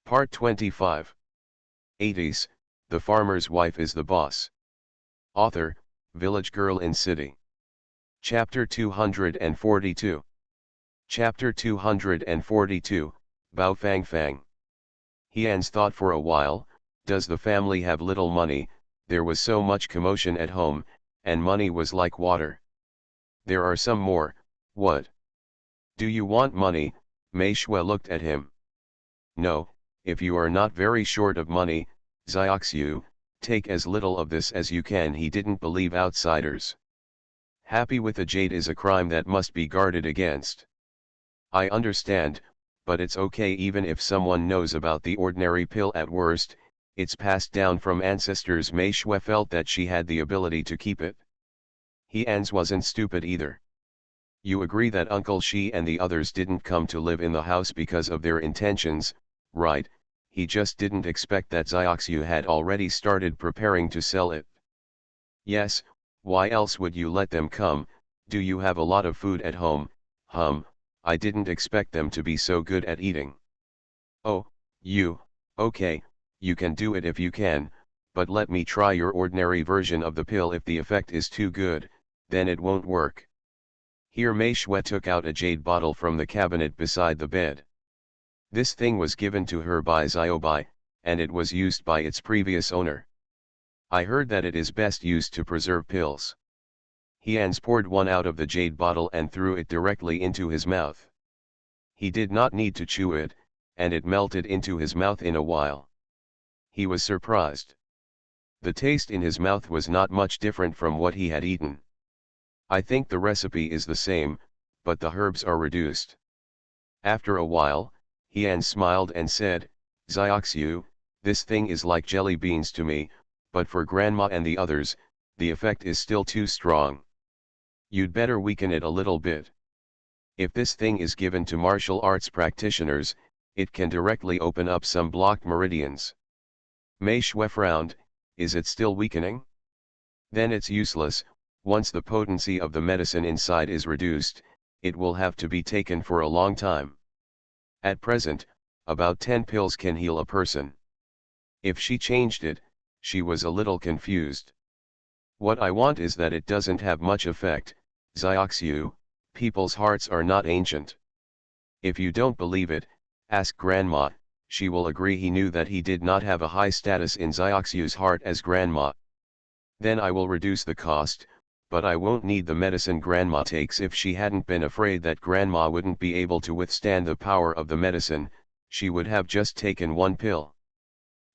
Part 25. 80s, The Farmer's Wife is the Boss. Author, Village Girl in City. Chapter 242. Chapter 242, Bao Fang Fang. Hians thought for a while, does the family have little money? There was so much commotion at home, and money was like water. There are some more. What? Do you want money? Mei Shui looked at him. No, if you are not very short of money, Xiaoxiu, take as little of this as you can. He didn't believe outsiders. Happy with a jade is a crime that must be guarded against. I understand, but it's okay even if someone knows about the ordinary pill. At worst, it's passed down from ancestors. Mei Shui felt that she had the ability to keep it. Hians wasn't stupid either. You agree that Uncle Shi and the others didn't come to live in the house because of their intentions, right? He just didn't expect that Xiaoxiu had already started preparing to sell it. Yes, why else would you let them come? Do you have a lot of food at home? I didn't expect them to be so good at eating. Oh, okay, you can do it if you can, but let me try your ordinary version of the pill. If the effect is too good, then it won't work. Here Mei Shui took out a jade bottle from the cabinet beside the bed. This thing was given to her by Xiaobai, and it was used by its previous owner. I heard that it is best used to preserve pills. Hians poured one out of the jade bottle and threw it directly into his mouth. He did not need to chew it, and it melted into his mouth in a while. He was surprised. The taste in his mouth was not much different from what he had eaten. I think the recipe is the same, but the herbs are reduced. After a while, Hian smiled and said, Xiaoxiu, this thing is like jelly beans to me, but for Grandma and the others, the effect is still too strong. You'd better weaken it a little bit. If this thing is given to martial arts practitioners, it can directly open up some blocked meridians. Mei Shui frowned. Is it still weakening? Then it's useless. Once the potency of the medicine inside is reduced, it will have to be taken for a long time. At present, about 10 pills can heal a person. If she changed it, she was a little confused. What I want is that it doesn't have much effect, Xiaoxiu, people's hearts are not ancient. If you don't believe it, ask Grandma, she will agree. He knew that he did not have a high status in Xiaoxiu's heart as Grandma. Then I will reduce the cost, but I won't need the medicine Grandma takes. If she hadn't been afraid that Grandma wouldn't be able to withstand the power of the medicine, she would have just taken one pill.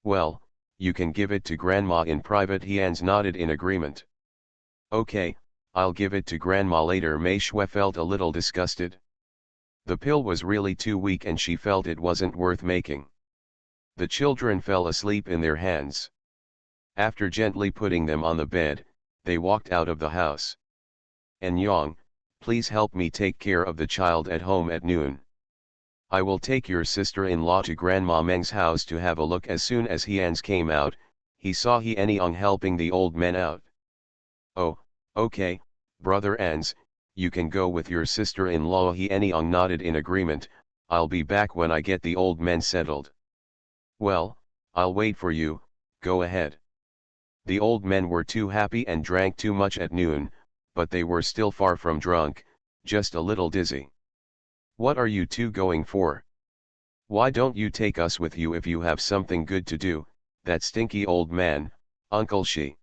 Well, you can give it to Grandma in private. Hians nodded in agreement. Okay, I'll give it to Grandma later. Mei Shui felt a little disgusted. The pill was really too weak and she felt it wasn't worth making. The children fell asleep in their hands. After gently putting them on the bed, they walked out of the house. Enyang, please help me take care of the child at home at noon. I will take your sister-in-law to Grandma Meng's house to have a look. As soon as Hians came out, he saw Enyang helping the old men out. Oh, okay, Brother Ans, you can go with your sister-in-law. Enyang nodded in agreement. I'll be back when I get the old men settled. Well, I'll wait for you, go ahead. The old men were too happy and drank too much at noon, but they were still far from drunk, just a little dizzy. What are you two going for? Why don't you take us with you if you have something good to do? That stinky old man, Uncle Shi.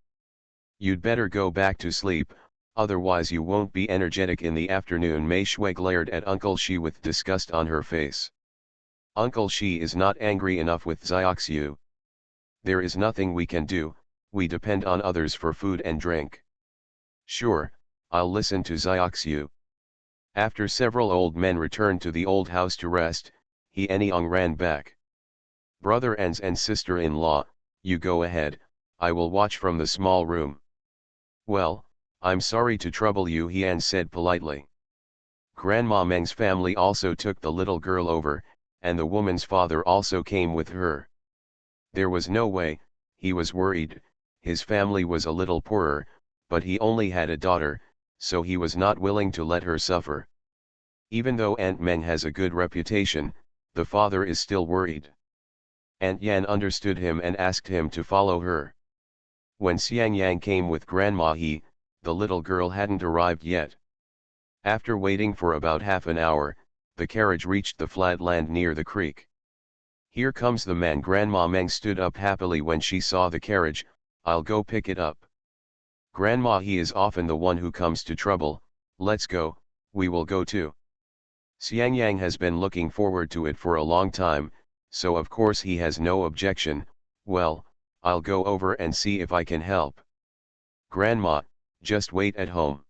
You'd better go back to sleep, otherwise you won't be energetic in the afternoon. Mei Shui glared at Uncle Shi with disgust on her face. Uncle Shi is not angry enough with Xiaoxiu. There is nothing we can do. We depend on others for food and drink. Sure, I'll listen to Xiaoxiu. After several old men returned to the old house to rest, Enyang ran back. Brother Ans and sister-in-law, you go ahead, I will watch from the small room. Well, I'm sorry to trouble you, Hian said politely. Grandma Meng's family also took the little girl over, and the woman's father also came with her. There was no way, he was worried. His family was a little poorer, but he only had a daughter, so he was not willing to let her suffer. Even though Aunt Meng has a good reputation, the father is still worried. Aunt Yan understood him and asked him to follow her. When Xiang Yang came with Grandma He, the little girl hadn't arrived yet. After waiting for about half an hour, the carriage reached the flat land near the creek. "Here comes the man." Grandma Meng stood up happily when she saw the carriage. "I'll go pick it up. Grandma He is often the one who comes to trouble. Let's go, we will go too." Xiang Yang has been looking forward to it for a long time, so of course he has no objection. "Well, I'll go over and see if I can help." "Grandma, just wait at home."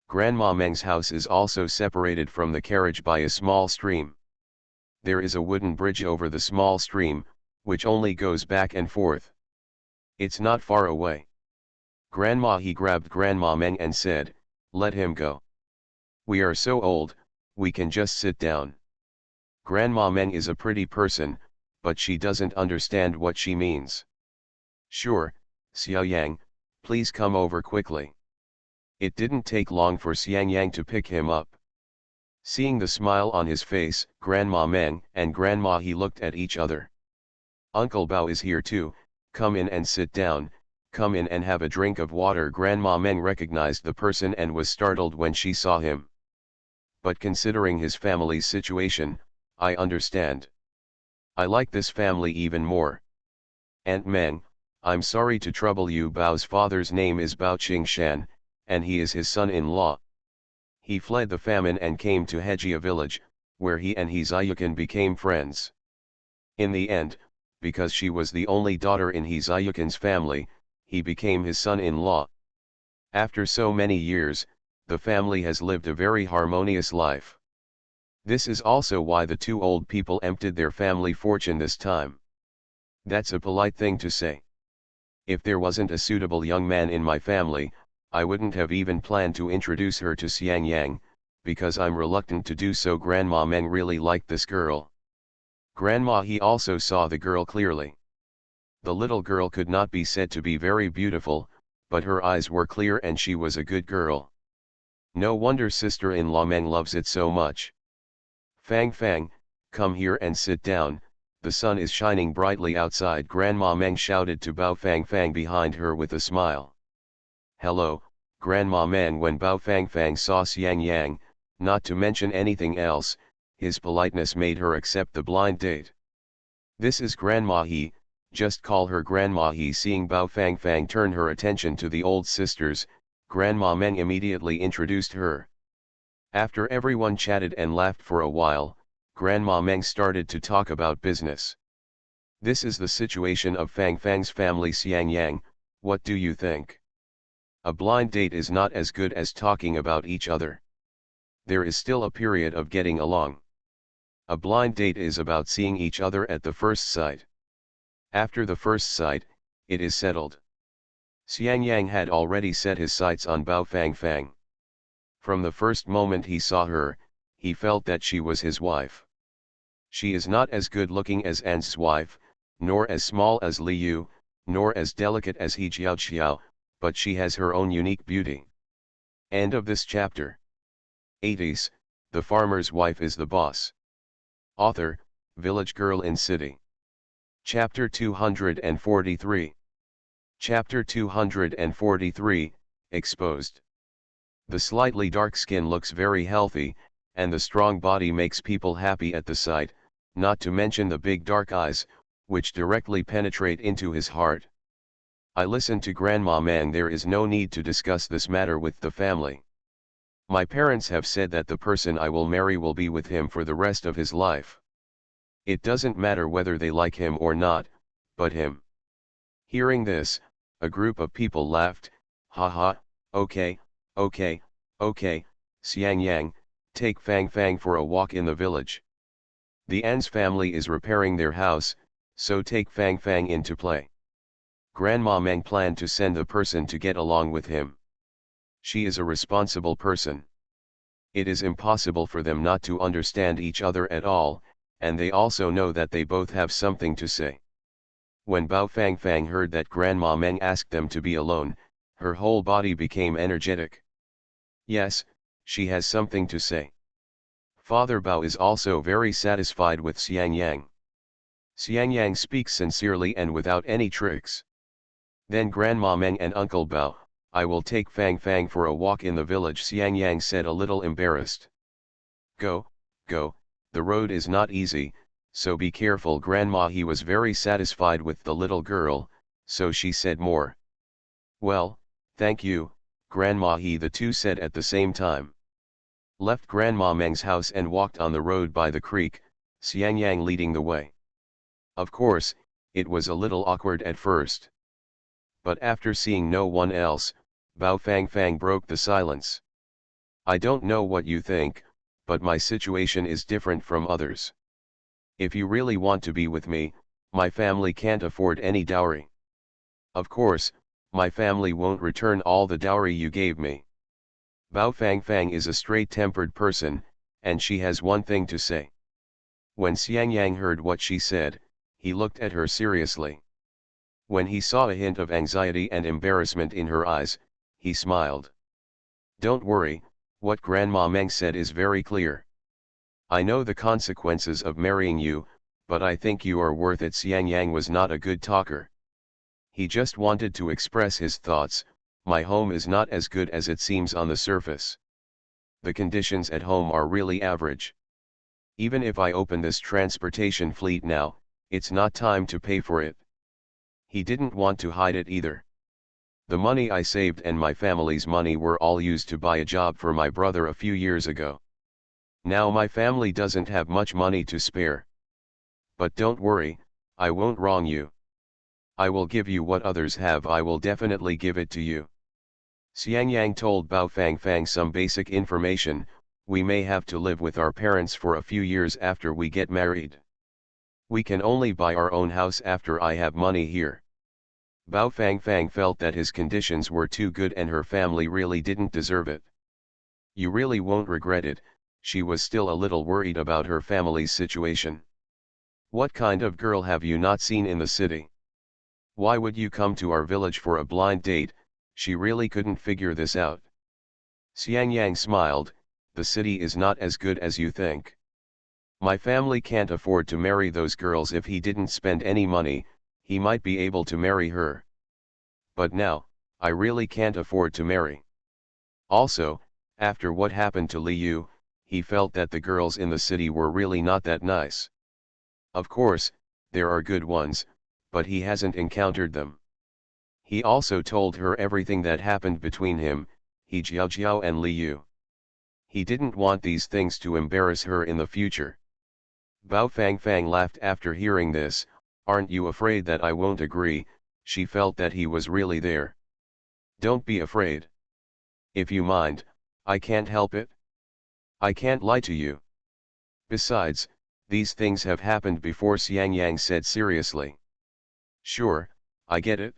Grandma Meng's house is also separated from the carriage by a small stream. There is a wooden bridge over the small stream, which only goes back and forth. It's not far away. Grandma He grabbed Grandma Meng and said, "Let him go. We are so old, we can just sit down." Grandma Meng is a pretty person, but she doesn't understand what she means. "Sure, Xiao Yang, please come over quickly." It didn't take long for Xiang Yang to pick him up. Seeing the smile on his face, Grandma Meng and Grandma He looked at each other. "Uncle Bao is here too, come in and sit down, come in and have a drink of water." Grandma Meng recognized the person and was startled when she saw him. "But considering his family's situation, I understand. I like this family even more. Aunt Meng, I'm sorry to trouble you. Bao's father's name is Bao Qingshan, and he is his son-in-law. He fled the famine and came to Hejia village, where he and Hezayukin became friends. In the end, because she was the only daughter in Hezayukin's family, he became his son-in-law. After so many years, the family has lived a very harmonious life. This is also why the two old people emptied their family fortune this time. That's a polite thing to say. If there wasn't a suitable young man in my family, I wouldn't have even planned to introduce her to Xiang Yang, because I'm reluctant to do so." Grandma Meng really liked this girl. Grandma He also saw the girl clearly. The little girl could not be said to be very beautiful, but her eyes were clear and she was a good girl. No wonder sister-in-law Meng loves it so much. "Fang Fang, come here and sit down, the sun is shining brightly outside." Grandma Meng shouted to Bao Fang Fang behind her with a smile. "Hello, Grandma Meng." When Bao Fang Fang saw Xiang Yang, not to mention anything else, his politeness made her accept the blind date. "This is Grandma He, just call her Grandma He." Seeing Bao Fang Fang turn her attention to the old sisters, Grandma Meng immediately introduced her. After everyone chatted and laughed for a while, Grandma Meng started to talk about business. "This is the situation of Fang Fang's family. Xiang Yang, what do you think? A blind date is not as good as talking about each other. There is still a period of getting along. A blind date is about seeing each other at the first sight. After the first sight, it is settled." Xiang Yang had already set his sights on Bao Fang Fang. From the first moment he saw her, he felt that she was his wife. She is not as good looking as An's wife, nor as small as Li Yu, nor as delicate as He Jiao, but she has her own unique beauty. End of this chapter. 80s, The Farmer's Wife is the Boss. Author, Village Girl in City. Chapter 243. Chapter 243, Exposed. The slightly dark skin looks very healthy, and the strong body makes people happy at the sight, not to mention the big dark eyes, which directly penetrate into his heart. I listened to Grandma Meng. There is no need to discuss this matter with the family. My parents have said that the person I will marry will be with him for the rest of his life. It doesn't matter whether they like him or not, but him. Hearing this, a group of people laughed. "Ha ha, okay, okay, okay, Xiang Yang, take Fang Fang for a walk in the village. The An's family is repairing their house, so take Fang Fang in to play." Grandma Meng planned to send the person to get along with him. She is a responsible person. It is impossible for them not to understand each other at all, and they also know that they both have something to say. When Bao Fang Fang heard that Grandma Meng asked them to be alone, her whole body became energetic. Yes, she has something to say. Father Bao is also very satisfied with Xiang Yang. Xiang Yang speaks sincerely and without any tricks. Then Grandma Meng and Uncle Bao, I will take Fang Fang for a walk in the village, Xiang Yang said, a little embarrassed. Go, go, the road is not easy, so be careful, Grandma. He was very satisfied with the little girl, so she said more. Well, thank you, Grandma, the two said at the same time. Left Grandma Meng's house and walked on the road by the creek, Xiang Yang leading the way. Of course, it was a little awkward at first. But after seeing no one else, Bao Fang Fang broke the silence. I don't know what you think, but my situation is different from others. If you really want to be with me, my family can't afford any dowry. Of course, my family won't return all the dowry you gave me. Bao Fang Fang is a straight-tempered person, and she has one thing to say. When Xiang Yang heard what she said, he looked at her seriously. When he saw a hint of anxiety and embarrassment in her eyes, he smiled. Don't worry, what Grandma Meng said is very clear. I know the consequences of marrying you, but I think you are worth it. Xiang Yang was not a good talker. He just wanted to express his thoughts. My home is not as good as it seems on the surface. The conditions at home are really average. Even if I open this transportation fleet now, it's not time to pay for it. He didn't want to hide it either. The money I saved and my family's money were all used to buy a job for my brother a few years ago. Now my family doesn't have much money to spare. But don't worry, I won't wrong you. I will give you what others have. I will definitely give it to you. Xiang Yang told Bao Fang Fang some basic information. We may have to live with our parents for a few years after we get married. We can only buy our own house after I have money here. Bao Fang Fang felt that his conditions were too good and her family really didn't deserve it. You really won't regret it. She was still a little worried about her family's situation. What kind of girl have you not seen in the city? Why would you come to our village for a blind date? She really couldn't figure this out. Xiang Yang smiled, the city is not as good as you think. My family can't afford to marry those girls. If he didn't spend any money, he might be able to marry her. But now, I really can't afford to marry. Also, after what happened to Li Yu, he felt that the girls in the city were really not that nice. Of course, there are good ones, but he hasn't encountered them. He also told her everything that happened between him, He Jiao and Li Yu. He didn't want these things to embarrass her in the future. Bao Fang Fang laughed after hearing this. Aren't you afraid that I won't agree? She felt that he was really there. Don't be afraid. If you mind, I can't help it. I can't lie to you. Besides, these things have happened before, Xiang Yang said seriously. Sure, I get it.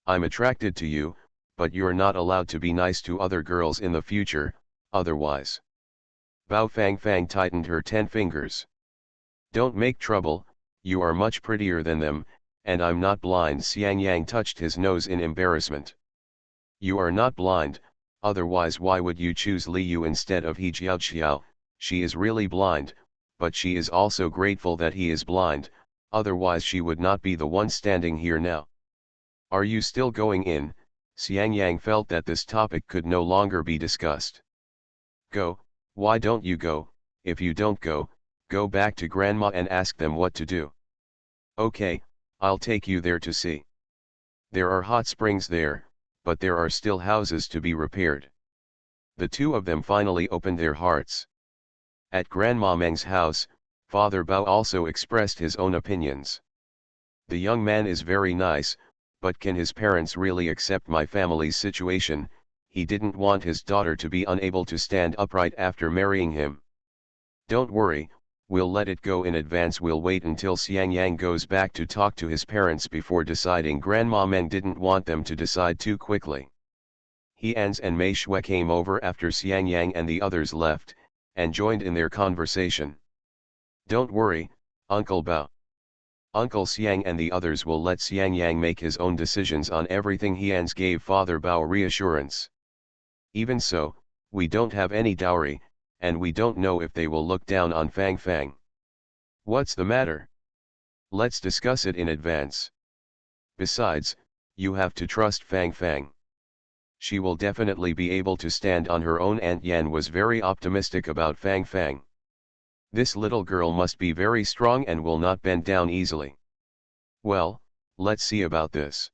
I'm attracted to you, but you're not allowed to be nice to other girls in the future, otherwise. Bao Fang Fang tightened her 10 fingers. Don't make trouble, you are much prettier than them, and I'm not blind. Xiang Yang touched his nose in embarrassment. You are not blind, otherwise why would you choose Li Yu instead of He Jiao? She is really blind, but she is also grateful that he is blind, otherwise she would not be the one standing here now. Are you still going in? Xiang Yang felt that this topic could no longer be discussed. Go, why don't you go? If you don't go, go back to Grandma and ask them what to do. Okay, I'll take you there to see. There are hot springs there, but there are still houses to be repaired. The two of them finally opened their hearts. At Grandma Meng's house, Father Bao also expressed his own opinions. The young man is very nice, but can his parents really accept my family's situation? He didn't want his daughter to be unable to stand upright after marrying him. Don't worry, we'll let it go in advance. We'll wait until Xiang Yang goes back to talk to his parents before deciding. Grandma Meng didn't want them to decide too quickly. He Ans and Mei Shui came over after Xiang Yang and the others left, and joined in their conversation. Don't worry, Uncle Bao. Uncle Xiang and the others will let Xiang Yang make his own decisions on everything. Hans gave Father Bao reassurance. Even so, we don't have any dowry, and we don't know if they will look down on Fang Fang. What's the matter? Let's discuss it in advance. Besides, you have to trust Fang Fang. She will definitely be able to stand on her own. Aunt Yan was very optimistic about Fang Fang. This little girl must be very strong and will not bend down easily. Well, let's see about this.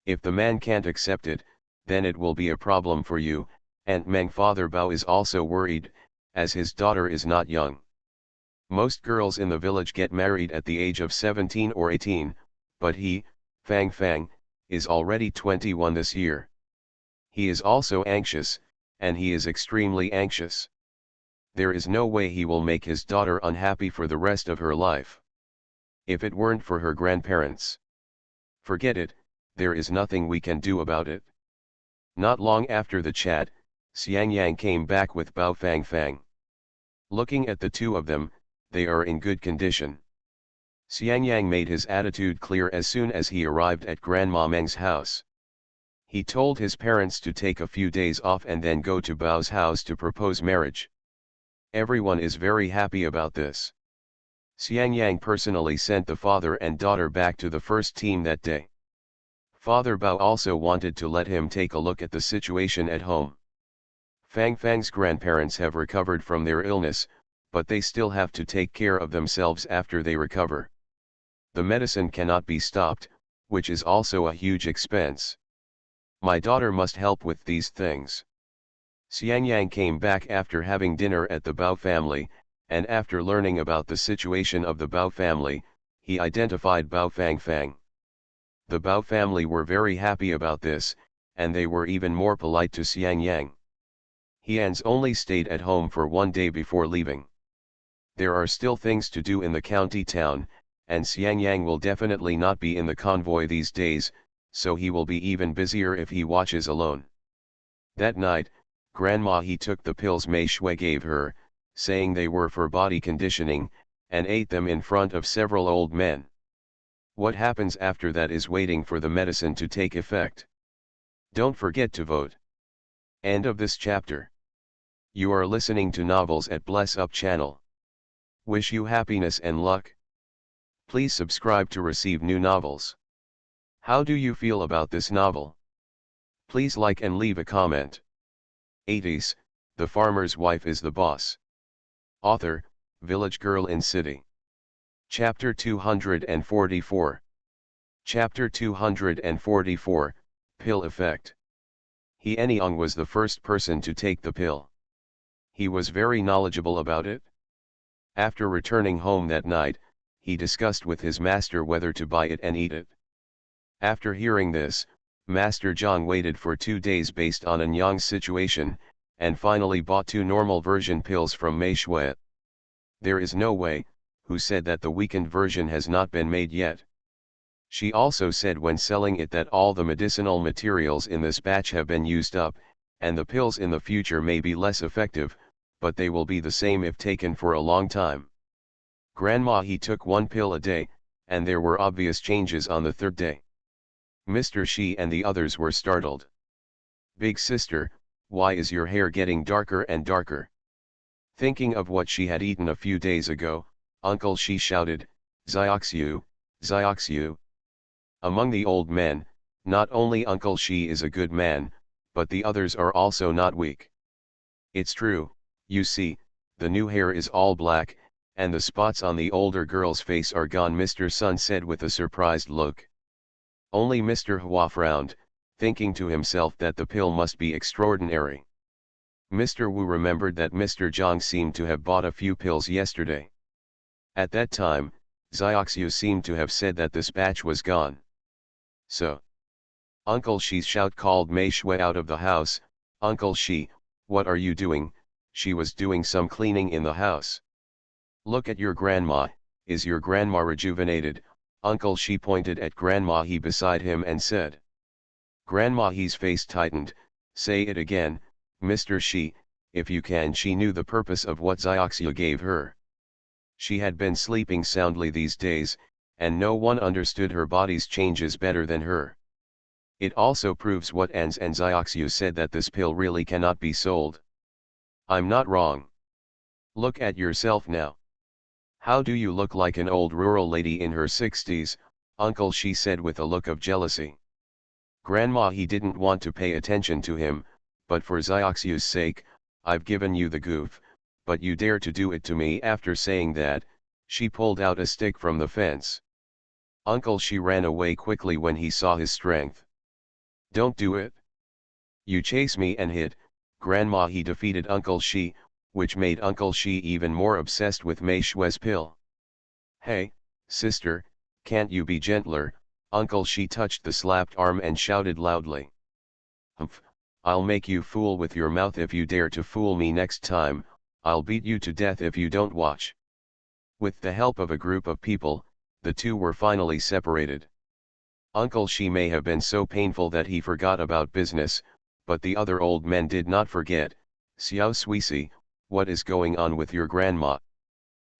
If the man can't accept it, then it will be a problem for you. Aunt Meng Father Bao is also worried, as his daughter is not young. Most girls in the village get married at the age of 17 or 18, but he, Fang Fang, is already 21 this year. He is also anxious, and he is extremely anxious. There is no way he will make his daughter unhappy for the rest of her life. If it weren't for her grandparents. Forget it, there is nothing we can do about it. Not long after the chat, Xiang Yang came back with Bao Fang Fang. Looking at the two of them, they are in good condition. Xiang Yang made his attitude clear as soon as he arrived at Grandma Meng's house. He told his parents to take a few days off and then go to Bao's house to propose marriage. Everyone is very happy about this. Xiang Yang personally sent the father and daughter back to the first team that day. Father Bao also wanted to let him take a look at the situation at home. Fang Fang's grandparents have recovered from their illness, but they still have to take care of themselves after they recover. The medicine cannot be stopped, which is also a huge expense. My daughter must help with these things. Xiang Yang came back after having dinner at the Bao family, and after learning about the situation of the Bao family, he identified Bao Fang Fang. The Bao family were very happy about this, and they were even more polite to Xiang Yang. Hians only stayed at home for 1 day before leaving. There are still things to do in the county town, and Xiang Yang will definitely not be in the convoy these days, so he will be even busier if he watches alone. That night, Grandma He took the pills Mei Shui gave her, saying they were for body conditioning, and ate them in front of several old men. What happens after that is waiting for the medicine to take effect. Don't forget to vote. End of this chapter. You are listening to Novels at Bless Up channel. Wish you happiness and luck. Please subscribe to receive new novels. How do you feel about this novel? Please like and leave a comment. 80s, The Farmer's Wife is the Boss. Author, Village Girl in City. Chapter 244. Chapter 244, Pill Effect. He Eniong was the first person to take the pill. He was very knowledgeable about it. After returning home that night, he discussed with his master whether to buy it and eat it. After hearing this, Master Zhang waited for 2 days based on Enyang's situation, and finally bought 2 normal version pills from Mei Shui. There is no way, who said that the weakened version has not been made yet. She also said when selling it that all the medicinal materials in this batch have been used up, and the pills in the future may be less effective, but they will be the same if taken for a long time. Grandma He took 1 pill a day, and there were obvious changes on the 3rd day. Mr. Shi and the others were startled. Big sister, why is your hair getting darker and darker? Thinking of what she had eaten a few days ago, Uncle Shi shouted, Zioxiu, Zioxiu. Among the old men, not only Uncle Shi is a good man, but the others are also not weak. It's true, you see, the new hair is all black, and the spots on the older girl's face are gone, Mr. Sun said with a surprised look. Only Mr. Hua frowned, thinking to himself that the pill must be extraordinary. Mr. Wu remembered that Mr. Zhang seemed to have bought a few pills yesterday. At that time, Zioxiu seemed to have said that this batch was gone. So, Uncle Shi's shout called Mei Shui out of the house. Uncle Shi, what are you doing? She was doing some cleaning in the house. Look at your grandma, is your grandma rejuvenated? Uncle Shi pointed at Grandma He beside him and said. Grandma He's face tightened. Say it again, Mr. Shi, if you can. She knew the purpose of what Zioxia gave her. She had been sleeping soundly these days, and no one understood her body's changes better than her. It also proves what Ans and Zioxiu said, that this pill really cannot be sold. I'm not wrong. Look at yourself now. How do you look like an old rural lady in her 60s, uncle, she said with a look of jealousy. Grandma, he didn't want to pay attention to him, but for Xiaoxiu's sake, I've given you the goof, but you dare to do it to me. After saying that, she pulled out a stick from the fence. Uncle, she ran away quickly when he saw his strength. Don't do it. You chase me and hit, Grandma, he defeated Uncle Shi, which made Uncle Shi even more obsessed with Mei Shui's pill. Hey, sister, can't you be gentler? Uncle Shi touched the slapped arm and shouted loudly. Humph, I'll make you fool with your mouth. If you dare to fool me next time, I'll beat you to death if you don't watch. With the help of a group of people, the two were finally separated. Uncle Shi may have been so painful that he forgot about business, but the other old men did not forget. Xiao Suisi, what is going on with your grandma?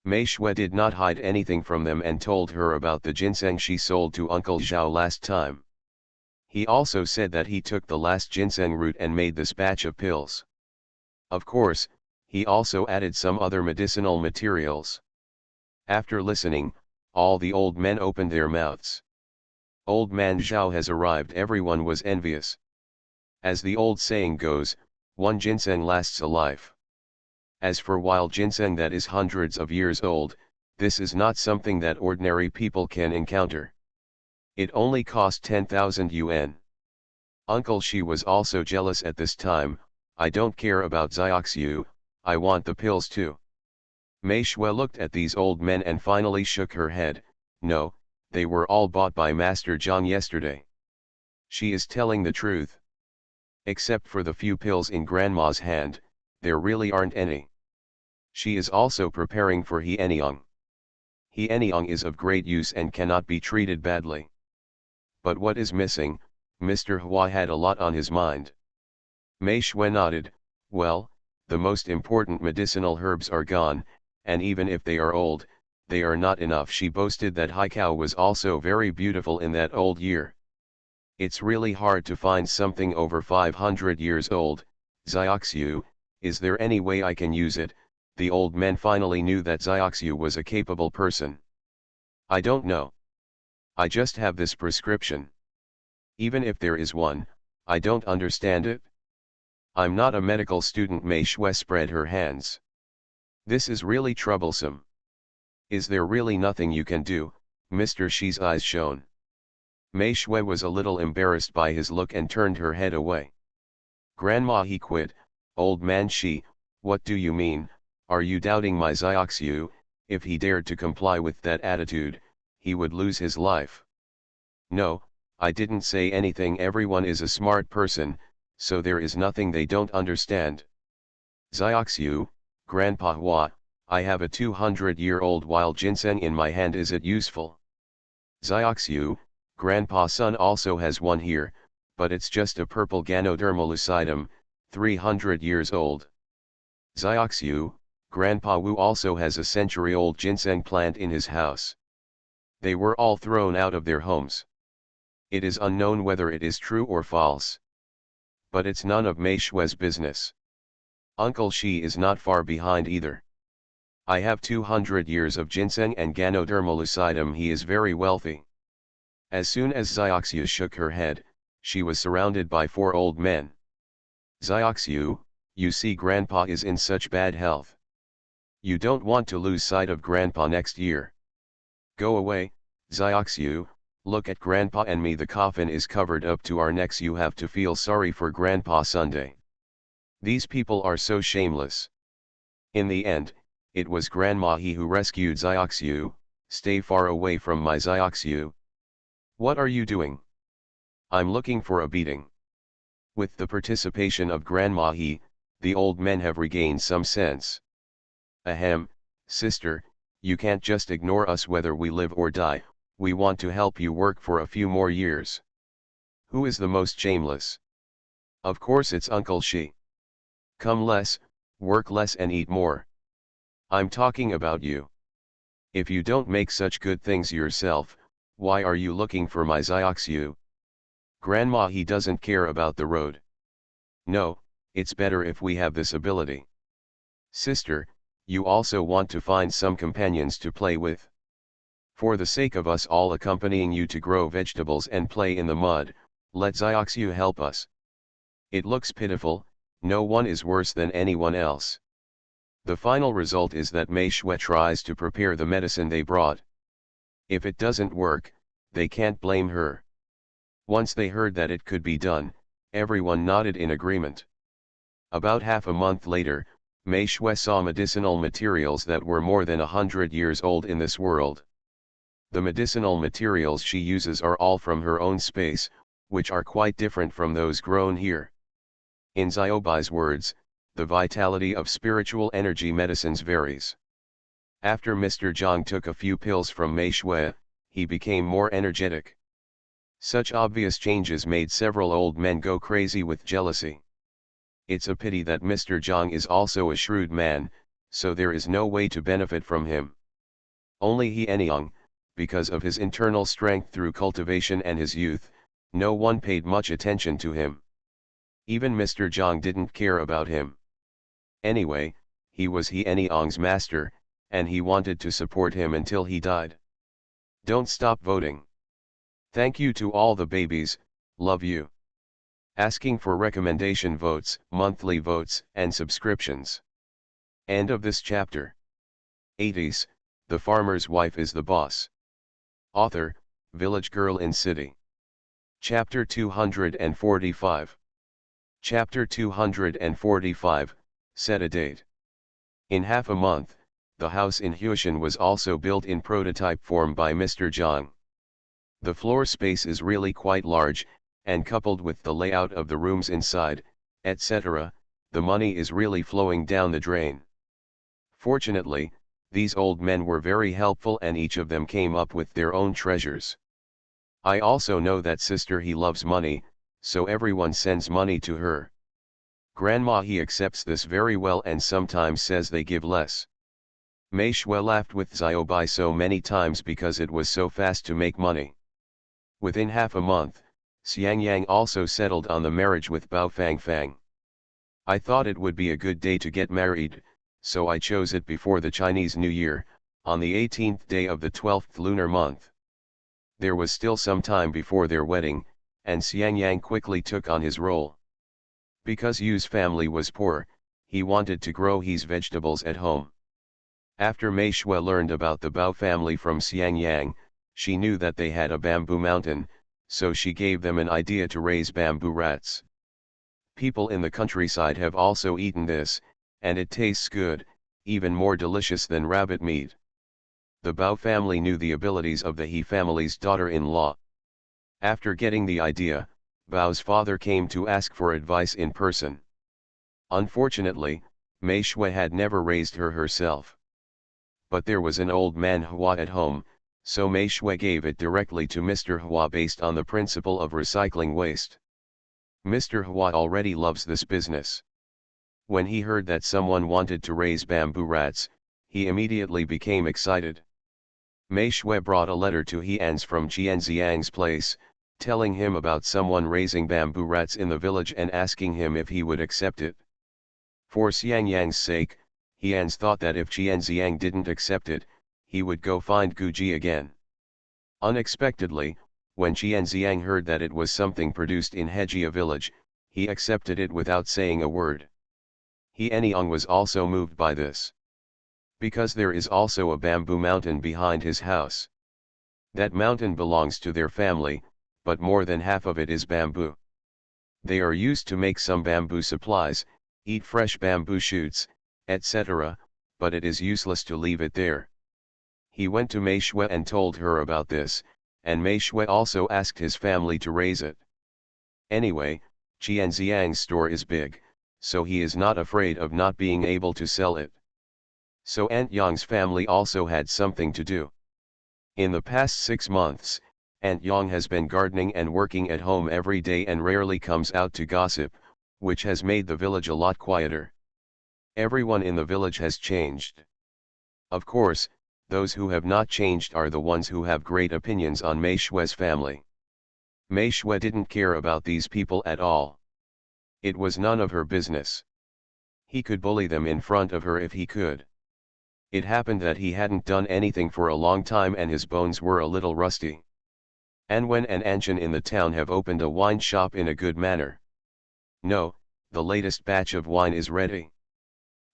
Mei Shui did not hide anything from them and told her about the ginseng she sold to Uncle Zhao last time. He also said that he took the last ginseng root and made this batch of pills. Of course, he also added some other medicinal materials. After listening, all the old men opened their mouths. Old man Zhao has arrived. Everyone was envious. As the old saying goes, one ginseng lasts a life. As for wild ginseng that is hundreds of years old, this is not something that ordinary people can encounter. It only cost 10,000 yuan. Uncle Shi was also jealous at this time. I don't care about Xiaoxiu, I want the pills too. Mei Shui looked at these old men and finally shook her head. No, they were all bought by Master Zhang yesterday. She is telling the truth. Except for the few pills in Grandma's hand, there really aren't any. She is also preparing for He Eniang. He Eniang is of great use and cannot be treated badly. But what is missing? Mr. Hua had a lot on his mind. Mei Shui nodded. Well, the most important medicinal herbs are gone, and even if they are old, they are not enough. She boasted that Haikao was also very beautiful in that old year. It's really hard to find something over 500 years old. Xiaoxiu, is there any way I can use it? The old men finally knew that Xiaoxiu was a capable person. I don't know. I just have this prescription. Even if there is one, I don't understand it. I'm not a medical student. Mei Shui spread her hands. This is really troublesome. Is there really nothing you can do? Mr. Shi's eyes shone. Mei Shui was a little embarrassed by his look and turned her head away. Grandma, he quit. Old man Shi, what do you mean? Are you doubting my Xiaoxiu? If he dared to comply with that attitude, he would lose his life. No, I didn't say anything. Everyone is a smart person, so there is nothing they don't understand. Xiaoxiu, Grandpa Hua, I have a 200-year-old wild ginseng in my hand. Is it useful? Xiaoxiu, Grandpa Sun also has one here, but it's just a purple Ganoderma lucidum, 300 years old. Xiaoxiu, Grandpa Wu also has a century-old ginseng plant in his house. They were all thrown out of their homes. It is unknown whether it is true or false. But it's none of Mei Shui's business. Uncle Shi is not far behind either. I have 200 years of ginseng and Ganoderma lucidum. He is very wealthy. As soon as Xiaoxiu shook her head, she was surrounded by 4 old men. Xiaoxiu, you see Grandpa is in such bad health. You don't want to lose sight of Grandpa next year. Go away, Xiaoxiu, look at Grandpa and me. The coffin is covered up to our necks. You have to feel sorry for Grandpa Sunday. These people are so shameless. In the end, it was Grandma He who rescued Xiaoxiu. Stay far away from my Xiaoxiu. What are you doing? I'm looking for a beating. With the participation of Grandma He, the old men have regained some sense. Ahem, sister, you can't just ignore us whether we live or die. We want to help you work for a few more years. Who is the most shameless? Of course it's Uncle Shi. Come less, work less and eat more. I'm talking about you. If you don't make such good things yourself, why are you looking for my Xiaoxiu? Grandma He doesn't care about the road. No, it's better if we have this ability. Sister, you also want to find some companions to play with. For the sake of us all accompanying you to grow vegetables and play in the mud, let Xiaoxiu help us. It looks pitiful, no one is worse than anyone else. The final result is that Mei Shui tries to prepare the medicine they brought. If it doesn't work, they can't blame her. Once they heard that it could be done, everyone nodded in agreement. About half a month later, Mei Shui saw medicinal materials that were more than 100 years old in this world. The medicinal materials she uses are all from her own space, which are quite different from those grown here. In Xiaobai's words, the vitality of spiritual energy medicines varies. After Mr. Zhang took a few pills from Mei Shui, he became more energetic. Such obvious changes made several old men go crazy with jealousy. It's a pity that Mr. Zhang is also a shrewd man, so there is no way to benefit from him. Only He Anyang, because of his internal strength through cultivation and his youth, no one paid much attention to him. Even Mr. Zhang didn't care about him. Anyway, he was He Anyang's master, and he wanted to support him until he died. Don't stop voting. Thank you to all the babies, love you. Asking for recommendation votes, monthly votes, and subscriptions. End of this chapter. 80s, The Farmer's Wife is the Boss. Author, Village Girl in City. Chapter 245. Chapter 245, Set a date. In half a month, the house in Huishan was also built in prototype form by Mr. Zhang. The floor space is really quite large, and coupled with the layout of the rooms inside, etc., the money is really flowing down the drain. Fortunately, these old men were very helpful and each of them came up with their own treasures. I also know that sister He loves money, so everyone sends money to her. Grandma He accepts this very well and sometimes says they give less. Mei Shui laughed with Xiaobai so many times because it was so fast to make money. Within half a month, Xiang Yang also settled on the marriage with Bao Fangfang. I thought it would be a good day to get married, so I chose it before the Chinese New Year, on the 18th day of the 12th lunar month. There was still some time before their wedding, and Xiang Yang quickly took on his role. Because Yu's family was poor, he wanted to grow his vegetables at home. After Mei Shui learned about the Bao family from Xiang Yang, she knew that they had a bamboo mountain, so she gave them an idea to raise bamboo rats. People in the countryside have also eaten this, and it tastes good, even more delicious than rabbit meat. The Bao family knew the abilities of the He family's daughter-in-law. After getting the idea, Bao's father came to ask for advice in person. Unfortunately, Mei Shui had never raised her herself. But there was an old man Hua at home, so Mei Shui gave it directly to Mr. Hua based on the principle of recycling waste. Mr. Hua already loves this business. When he heard that someone wanted to raise bamboo rats, he immediately became excited. Mei Shui brought a letter to He An's from Qianziang's place, telling him about someone raising bamboo rats in the village and asking him if he would accept it. For Xiang Yang's sake, He An's thought that if Qianziang didn't accept it, he would go find Guji again. Unexpectedly, when Qianziang heard that it was something produced in Hejia village, he accepted it without saying a word. He Anyang was also moved by this. Because there is also a bamboo mountain behind his house. That mountain belongs to their family, but more than half of it is bamboo. They are used to make some bamboo supplies, eat fresh bamboo shoots, etc., but it is useless to leave it there. He went to Mei Shui and told her about this, and Mei Shui also asked his family to raise it. Anyway, Qianziang's store is big, so he is not afraid of not being able to sell it. So Aunt Yang's family also had something to do. In the past 6 months, Aunt Yang has been gardening and working at home every day and rarely comes out to gossip, which has made the village a lot quieter. Everyone in the village has changed. Of course, those who have not changed are the ones who have great opinions on Mei Shui's family. Mei Shui didn't care about these people at all. It was none of her business. He could bully them in front of her if he could. It happened that he hadn't done anything for a long time and his bones were a little rusty. And when an ancient in the town have opened a wine shop in a good manner. No, the latest batch of wine is ready.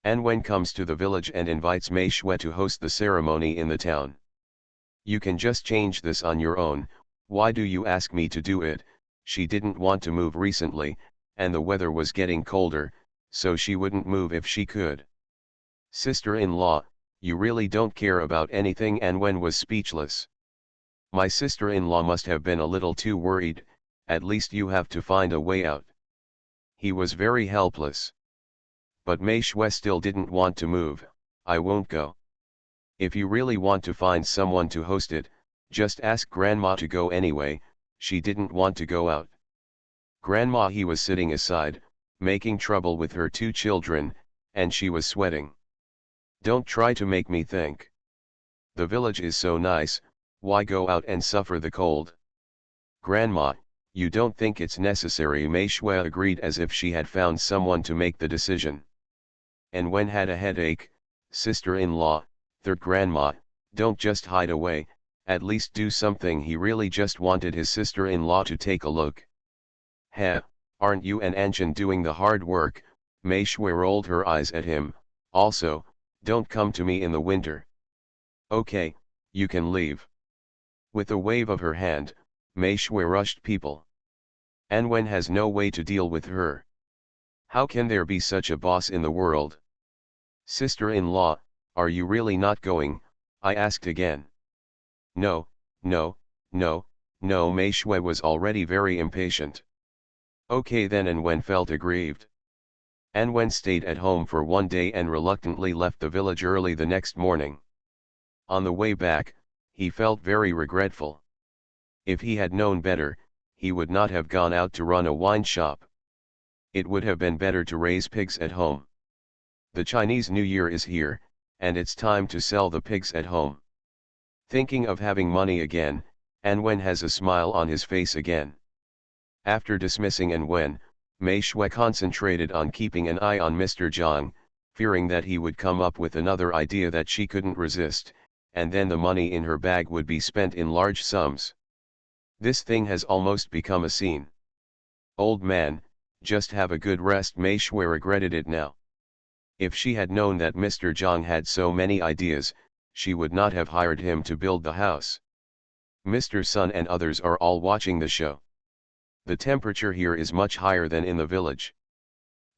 And when comes to the village and invites Mei Shui to host the ceremony in the town. You can just change this on your own, why do you ask me to do it? She didn't want to move recently, and the weather was getting colder, so she wouldn't move if she could. Sister-in-law, you really don't care about anything, and Wen was speechless. My sister-in-law must have been a little too worried, at least you have to find a way out. He was very helpless. But Mei Shui still didn't want to move. I won't go. If you really want to find someone to host it, just ask Grandma to go anyway. She didn't want to go out. Grandma, he was sitting aside, making trouble with her two children, and she was sweating. Don't try to make me think. The village is so nice, why go out and suffer the cold? Grandma, you don't think it's necessary? Mei Shui agreed as if she had found someone to make the decision. And Wen had a headache. Sister-in-law, third grandma, don't just hide away, at least do something. He really just wanted his sister-in-law to take a look. Heh, aren't you and Anshan doing the hard work? Mei Shui rolled her eyes at him. Also, don't come to me in the winter. Okay, you can leave. With a wave of her hand, Mei Shui rushed people. And Wen has no way to deal with her. How can there be such a boss in the world? Sister-in-law, are you really not going? I asked again. No, no, no, no. Mei Shui was already very impatient. Okay then, and Wen felt aggrieved. And Wen stayed at home for one day and reluctantly left the village early the next morning. On the way back, he felt very regretful. If he had known better, he would not have gone out to run a wine shop. It would have been better to raise pigs at home. The Chinese New Year is here, and it's time to sell the pigs at home. Thinking of having money again, and Wen has a smile on his face again. After dismissing An Wen, Mei Shui concentrated on keeping an eye on Mr. Zhang, fearing that he would come up with another idea that she couldn't resist, and then the money in her bag would be spent in large sums. This thing has almost become a scene. Old man, just have a good rest. Mei Shui regretted it now. If she had known that Mr. Zhang had so many ideas, she would not have hired him to build the house. Mr. Sun and others are all watching the show. The temperature here is much higher than in the village.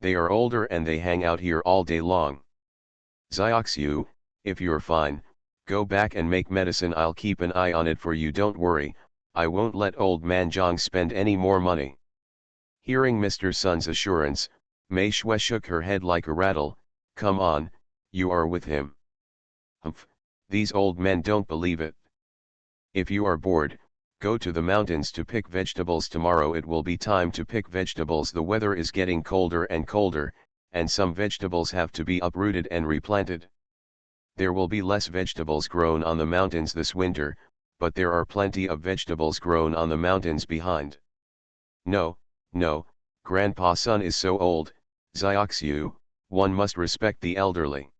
They are older and they hang out here all day long. Xiaoxiu, if you're fine, go back and make medicine. I'll keep an eye on it for you. Don't worry, I won't let old man Zhang spend any more money. Hearing Mr. Sun's assurance, Mei Shui shook her head like a rattle. Come on, you are with him. Humph, these old men don't believe it. If you are bored, go to the mountains to pick vegetables. Tomorrow it will be time to pick vegetables. The weather is getting colder and colder, and some vegetables have to be uprooted and replanted. There will be less vegetables grown on the mountains this winter, but there are plenty of vegetables grown on the mountains behind. No, no, Grandpa Sun is so old. Xiaoxiu, one must respect the elderly.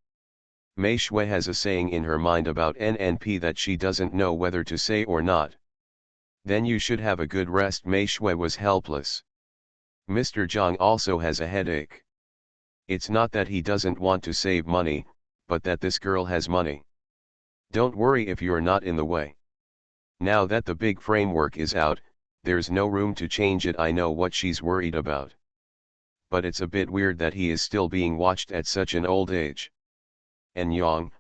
Mei Shui has a saying in her mind about NNP that she doesn't know whether to say or not. Then you should have a good rest. Mei Shui was helpless. Mr. Zhang also has a headache. It's not that he doesn't want to save money, but that this girl has money. Don't worry if you're not in the way. Now that the big framework is out, there's no room to change it. I know what she's worried about. But it's a bit weird that he is still being watched at such an old age. Enyang,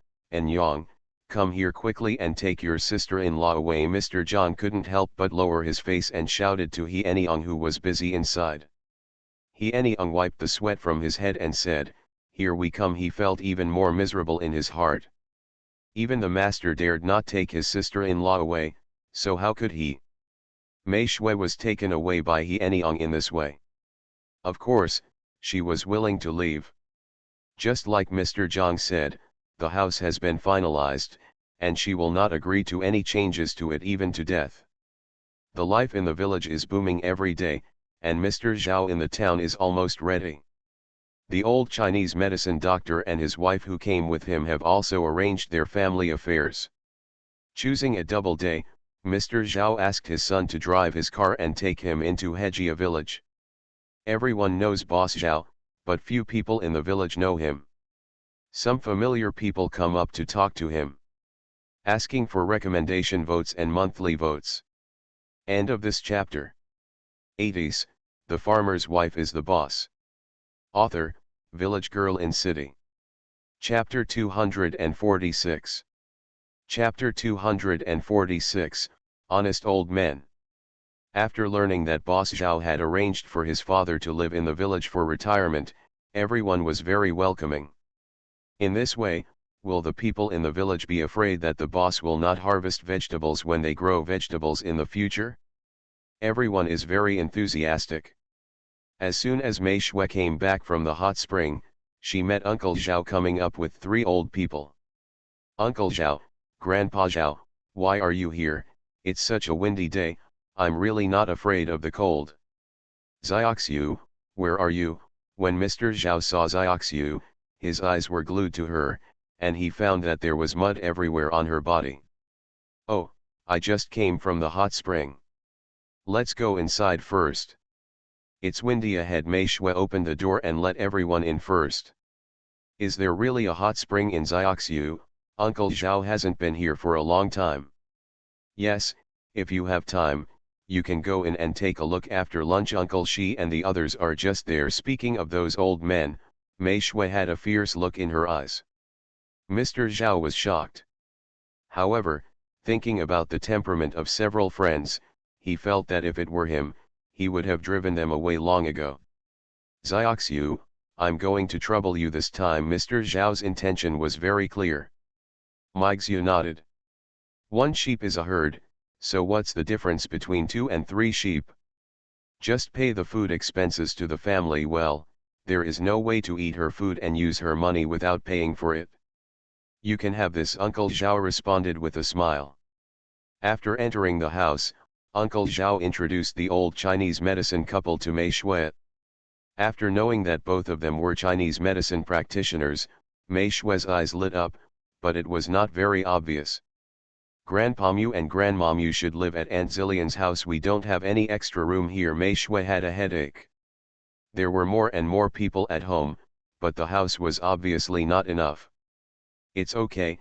come here quickly and take your sister-in-law away. Mr. Zhang couldn't help but lower his face and shouted to He Enyang, who was busy inside. He Enyang wiped the sweat from his head and said, "Here we come." He felt even more miserable in his heart. Even the master dared not take his sister-in-law away, so how could he? Mei Shui was taken away by He Enyang in this way. Of course, she was willing to leave. Just like Mr. Zhang said, the house has been finalized, and she will not agree to any changes to it, even to death. The life in the village is booming every day, and Mr. Zhao in the town is almost ready. The old Chinese medicine doctor and his wife who came with him have also arranged their family affairs. Choosing a double day, Mr. Zhao asked his son to drive his car and take him into Hejia village. Everyone knows Boss Zhao, but few people in the village know him. Some familiar people come up to talk to him, asking for recommendation votes and monthly votes. End of this chapter. 80s, The Farmer's Wife is the Boss. Author, Village Girl in City. Chapter 246. Chapter 246, Honest Old Men. After learning that Boss Zhao had arranged for his father to live in the village for retirement, everyone was very welcoming. In this way, will the people in the village be afraid that the boss will not harvest vegetables when they grow vegetables in the future? Everyone is very enthusiastic. As soon as Mei Shui came back from the hot spring, she met Uncle Zhao coming up with 3 old people. Uncle Zhao, Grandpa Zhao, why are you here? It's such a windy day, I'm really not afraid of the cold. Xiaoxiu, where are you? When Mr. Zhao saw Xiaoxiu, his eyes were glued to her, and he found that there was mud everywhere on her body. Oh, I just came from the hot spring. Let's go inside first. It's windy ahead. Mei Shui opened the door and let everyone in first. Is there really a hot spring in Xiaoxiu? Uncle Zhao hasn't been here for a long time. Yes, if you have time, you can go in and take a look after lunch. Uncle Shi and the others are just there. Speaking of those old men, Mei Shui had a fierce look in her eyes. Mr. Zhao was shocked. However, thinking about the temperament of several friends, he felt that if it were him, he would have driven them away long ago. Xiaoxiu, I'm going to trouble you this time. Mr. Zhao's intention was very clear. Meixiu nodded. 1 sheep is a herd, so what's the difference between 2 and 3 sheep? Just pay the food expenses to the family. Well, there is no way to eat her food and use her money without paying for it. You can have this. Uncle Zhao responded with a smile. After entering the house, Uncle Zhao introduced the old Chinese medicine couple to Mei Shui. After knowing that both of them were Chinese medicine practitioners, Mei Shui's eyes lit up, but it was not very obvious. Grandpa Mu and Grandma Mu should live at Aunt Zillian's house. We don't have any extra room here. Mei Shui had a headache. There were more and more people at home, but the house was obviously not enough. It's okay,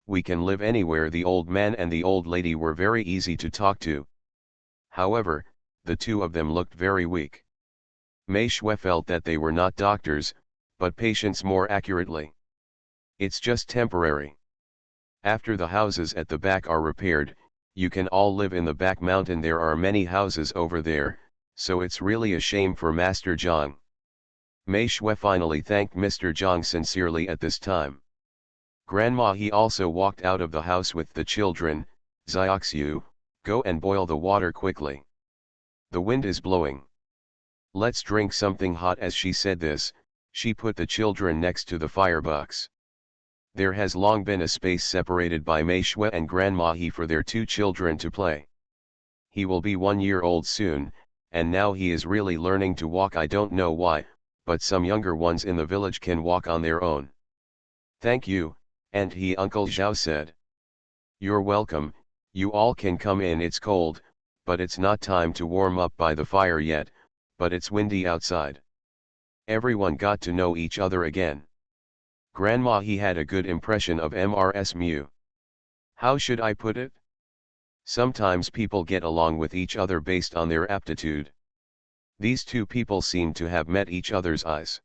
we can live anywhere. The old man and the old lady were very easy to talk to. However, the two of them looked very weak. Mei Shui felt that they were not doctors, but patients more accurately. It's just temporary. After the houses at the back are repaired, you can all live in the back mountain. There are many houses over there, so it's really a shame for Master Zhang. Mei Shui finally thanked Mr. Zhang sincerely at this time. Grandma He also walked out of the house with the children. Xiaoxiu, go and boil the water quickly. The wind is blowing. Let's drink something hot. As she said this, she put the children next to the firebox. There has long been a space separated by Mei Shui and Grandma He for their 2 children to play. He will be 1 year old soon, and now he is really learning to walk. I don't know why, but some younger ones in the village can walk on their own. Thank you, and he Uncle Zhao said. You're welcome, you all can come in. It's cold, but it's not time to warm up by the fire yet, but it's windy outside. Everyone got to know each other again. Grandma He had a good impression of Mrs. Mu. How should I put it? Sometimes people get along with each other based on their aptitude. These 2 people seemed to have met each other's eyes.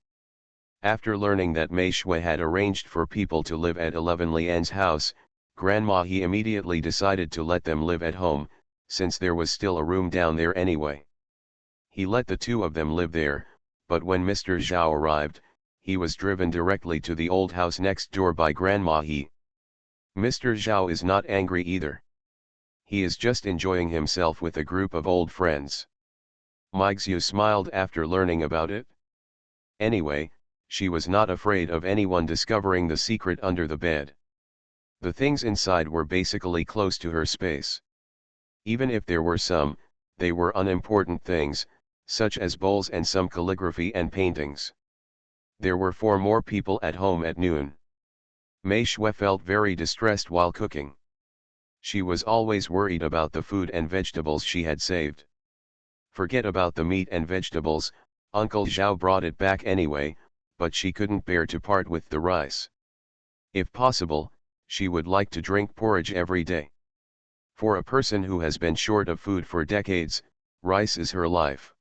After learning that Mei Shui had arranged for people to live at 11 Lian's house, Grandma He immediately decided to let them live at home, since there was still a room down there anyway. He let the 2 of them live there, but when Mr. Zhao arrived, he was driven directly to the old house next door by Grandma He. Mr. Zhao is not angry either. He is just enjoying himself with a group of old friends. Meixiu smiled after learning about it. Anyway, she was not afraid of anyone discovering the secret under the bed. The things inside were basically close to her space. Even if there were some, they were unimportant things, such as bowls and some calligraphy and paintings. There were 4 more people at home at noon. Mei Shui felt very distressed while cooking. She was always worried about the food and vegetables she had saved. Forget about the meat and vegetables, Uncle Zhao brought it back anyway, but she couldn't bear to part with the rice. If possible, she would like to drink porridge every day. For a person who has been short of food for decades, rice is her life.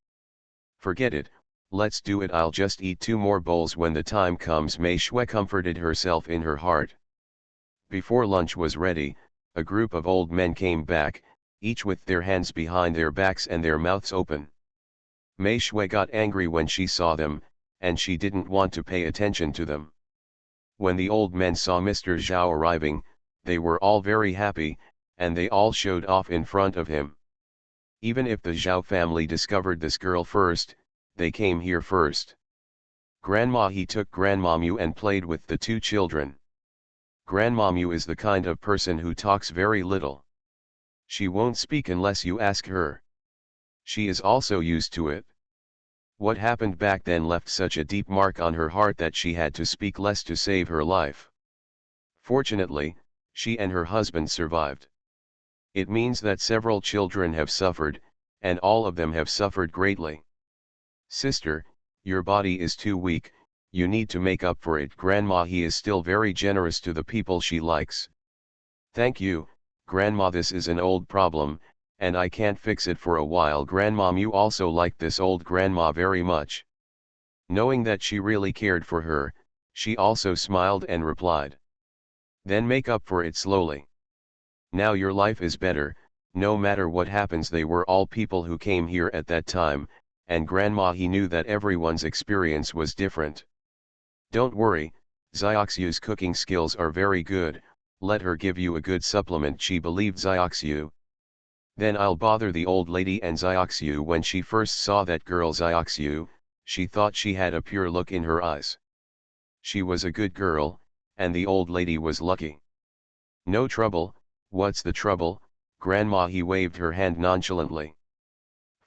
Forget it, let's do it. I'll just eat 2 more bowls when the time comes, Mei Shui comforted herself in her heart. Before lunch was ready, a group of old men came back, each with their hands behind their backs and their mouths open. Mei Shui got angry when she saw them, and she didn't want to pay attention to them. When the old men saw Mr. Zhao arriving, they were all very happy, and they all showed off in front of him. Even if the Zhao family discovered this girl first, they came here first. Grandma, he took Grandma Mu and played with the 2 children. Grandma Mu is the kind of person who talks very little. She won't speak unless you ask her. She is also used to it. What happened back then left such a deep mark on her heart that she had to speak less to save her life. Fortunately, she and her husband survived. It means that several children have suffered, and all of them have suffered greatly. Sister, your body is too weak, you need to make up for it. Grandma, he is still very generous to the people she likes. Thank you, Grandma, this is an old problem, and I can't fix it for a while. Grandma Mu also liked this old grandma very much. Knowing that she really cared for her, she also smiled and replied. Then make up for it slowly. Now your life is better, no matter what happens. They were all people who came here at that time, and Grandma, he knew that everyone's experience was different. Don't worry, Xiaoxiu's cooking skills are very good, let her give you a good supplement. She believed Xiaoxiu. Then I'll bother the old lady. And Xiaoxiu, when she first saw that girl Xiaoxiu, she thought she had a pure look in her eyes. She was a good girl, and the old lady was lucky. No trouble, what's the trouble, Grandma? He waved her hand nonchalantly.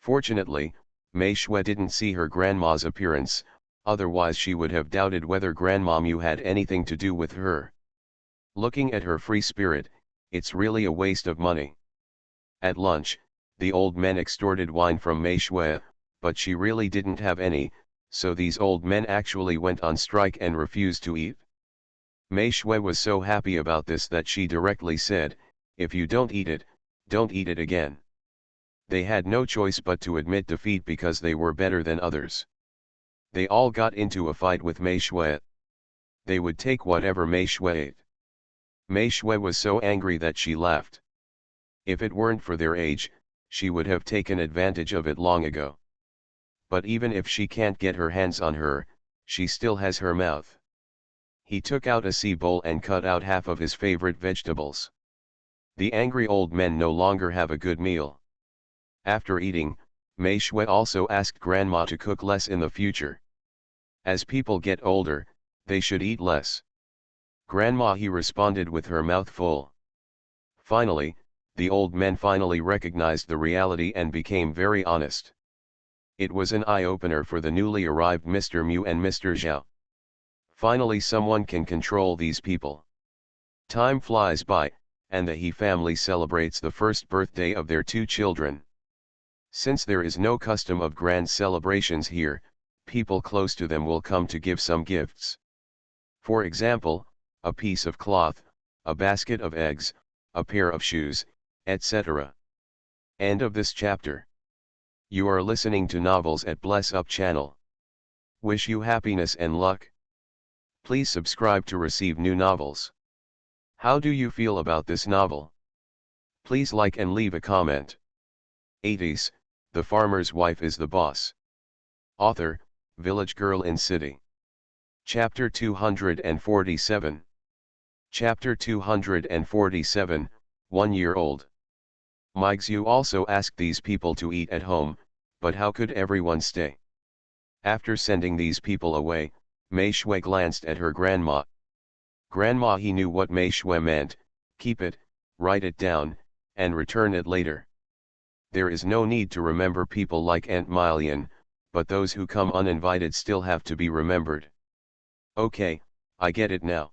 Fortunately, Mei Shui didn't see her grandma's appearance, otherwise she would have doubted whether Grandma Mu had anything to do with her. Looking at her free spirit, it's really a waste of money. At lunch, the old men extorted wine from Mei Shui, but she really didn't have any, so these old men actually went on strike and refused to eat. Mei Shui was so happy about this that she directly said, if you don't eat it, don't eat it again. They had no choice but to admit defeat because they were better than others. They all got into a fight with Mei Shui. They would take whatever Mei Shui ate. Mei Shui was so angry that she laughed. If it weren't for their age, she would have taken advantage of it long ago. But even if she can't get her hands on her, she still has her mouth. He took out a sea bowl and cut out half of his favorite vegetables. The angry old men no longer have a good meal. After eating, Mei Shui also asked Grandma to cook less in the future. As people get older, they should eat less. Grandma, he responded with her mouth full. Finally, the old men finally recognized the reality and became very honest. It was an eye-opener for the newly arrived Mr. Mu and Mr. Zhao. Finally someone can control these people. Time flies by, and the He family celebrates the first birthday of their 2 children. Since there is no custom of grand celebrations here, people close to them will come to give some gifts. For example, a piece of cloth, a basket of eggs, a pair of shoes, etc. End of this chapter. You are listening to Novels at Bless Up channel. Wish you happiness and luck. Please subscribe to receive new novels. How do you feel about this novel? Please like and leave a comment. 80s, The Farmer's Wife is the Boss. Author, Village Girl in City. Chapter 247. Chapter 247, 1 year old. Mixu also asked these people to eat at home, but how could everyone stay? After sending these people away, Mei Shui glanced at her grandma. Grandma, he knew what Mei Shui meant, keep it, write it down, and return it later. There is no need to remember people like Aunt Milian, but those who come uninvited still have to be remembered. Okay, I get it now.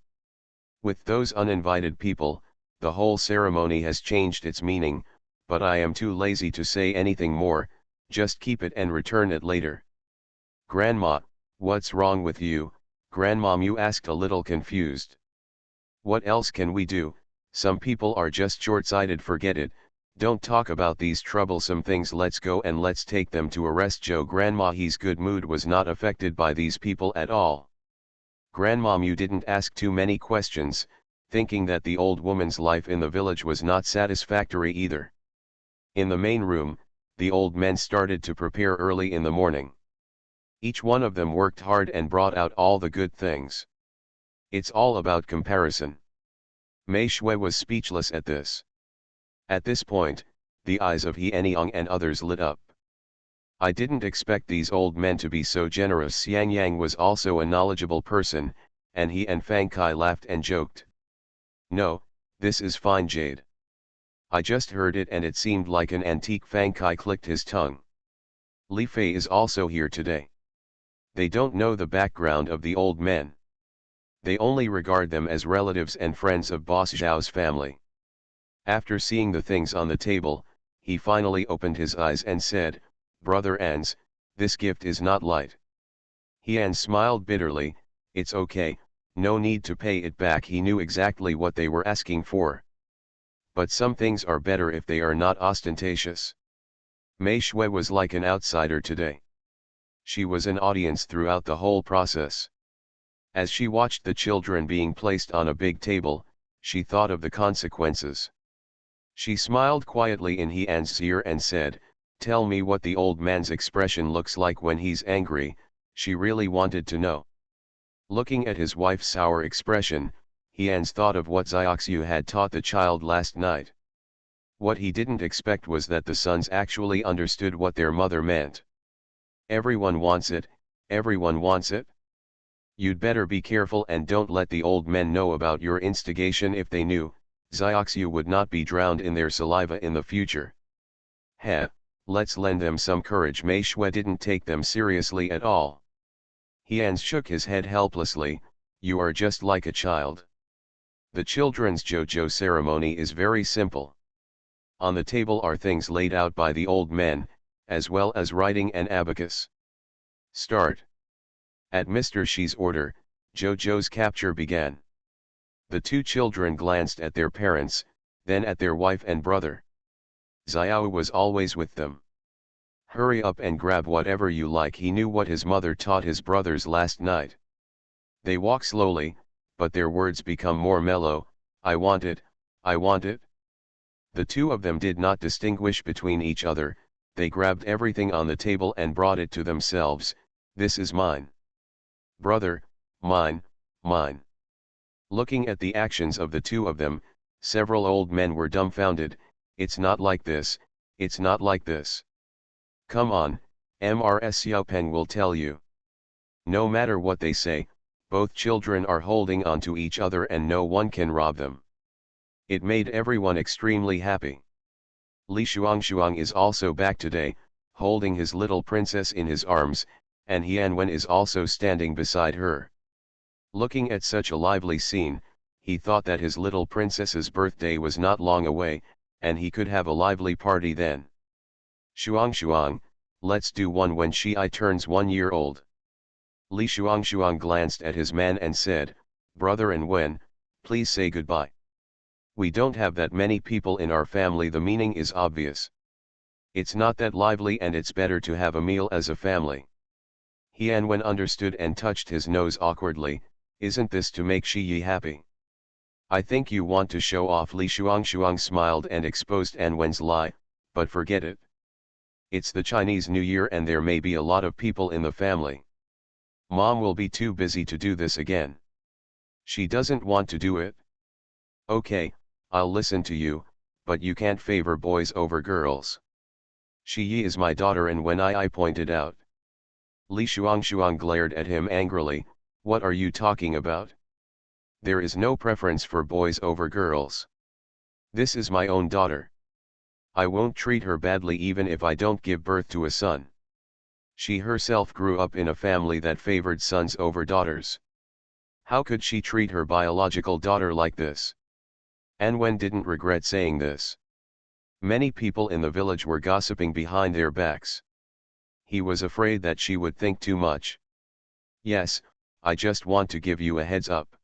With those uninvited people, the whole ceremony has changed its meaning, but I am too lazy to say anything more, just keep it and return it later. Grandma, what's wrong with you, Grandmom? You asked, a little confused. What else can we do? Some people are just short-sighted. Forget it, don't talk about these troublesome things. Let's go and let's take them to arrest Joe. Grandma, his good mood was not affected by these people at all. Grandmom, you didn't ask too many questions, thinking that the old woman's life in the village was not satisfactory either. In the main room, the old men started to prepare early in the morning. Each one of them worked hard and brought out all the good things. It's all about comparison. Mei Shui was speechless at this. At this point, the eyes of He Anyang and others lit up. I didn't expect these old men to be so generous. Xiang Yang was also a knowledgeable person, and he and Fang Kai laughed and joked. No, this is fine jade. I just heard it and it seemed like an antique. Fang Kai clicked his tongue. Li Fei is also here today. They don't know the background of the old men. They only regard them as relatives and friends of Boss Zhao's family. After seeing the things on the table, he finally opened his eyes and said, Brother Ans, this gift is not light. He smiled bitterly, it's okay, no need to pay it back. He knew exactly what they were asking for. But some things are better if they are not ostentatious. Mei Shui was like an outsider today. She was an audience throughout the whole process. As she watched the children being placed on a big table, she thought of the consequences. She smiled quietly in He An's ear and said, tell me what the old man's expression looks like when he's angry. She really wanted to know. Looking at his wife's sour expression, He An's thought of what Xiaoxiu had taught the child last night. What he didn't expect was that the sons actually understood what their mother meant. Everyone wants it, everyone wants it. You'd better be careful and don't let the old men know about your instigation. If they knew, Xiaoxiu would not be drowned in their saliva in the future. Heh, let's lend them some courage. Mei Shui didn't take them seriously at all. He shook his head helplessly, you are just like a child. The children's JoJo ceremony is very simple. On the table are things laid out by the old men, as well as writing and abacus. Start. At Mr. Shi's order, JoJo's capture began. The two children glanced at their parents, then at their wife and brother. Xiao was always with them. Hurry up and grab whatever you like. He knew what his mother taught his brothers last night. They walk slowly, but their words become more mellow, I want it, I want it. The two of them did not distinguish between each other, they grabbed everything on the table and brought it to themselves. This is mine. Brother, mine, mine. Looking at the actions of the two of them, several old men were dumbfounded. It's not like this, it's not like this. Come on, Mrs. Xiaopeng will tell you. No matter what they say, both children are holding on to each other and no one can rob them. It made everyone extremely happy. Li Shuangshuang is also back today, holding his little princess in his arms, and Wen is also standing beside her. Looking at such a lively scene, he thought that his little princess's birthday was not long away, and he could have a lively party then. Shuangshuang, let's do one when I turns 1 year old. Li Shuangshuang glanced at his man and said, Brother Wen, please say goodbye. We don't have that many people in our family. The meaning is obvious. It's not that lively and it's better to have a meal as a family. Wen understood and touched his nose awkwardly, isn't this to make Shi happy? I think you want to show off. Li Shuangshuang smiled and exposed Wen's lie, but forget it. It's the Chinese New Year and there may be a lot of people in the family. Mom will be too busy to do this again. She doesn't want to do it. Okay, I'll listen to you, but you can't favor boys over girls. Shi is my daughter and when I pointed out. Li Shuangshuang glared at him angrily, what are you talking about? There is no preference for boys over girls. This is my own daughter. I won't treat her badly even if I don't give birth to a son. She herself grew up in a family that favored sons over daughters. How could she treat her biological daughter like this? An Wen didn't regret saying this. Many people in the village were gossiping behind their backs. He was afraid that she would think too much. Yes, I just want to give you a heads up.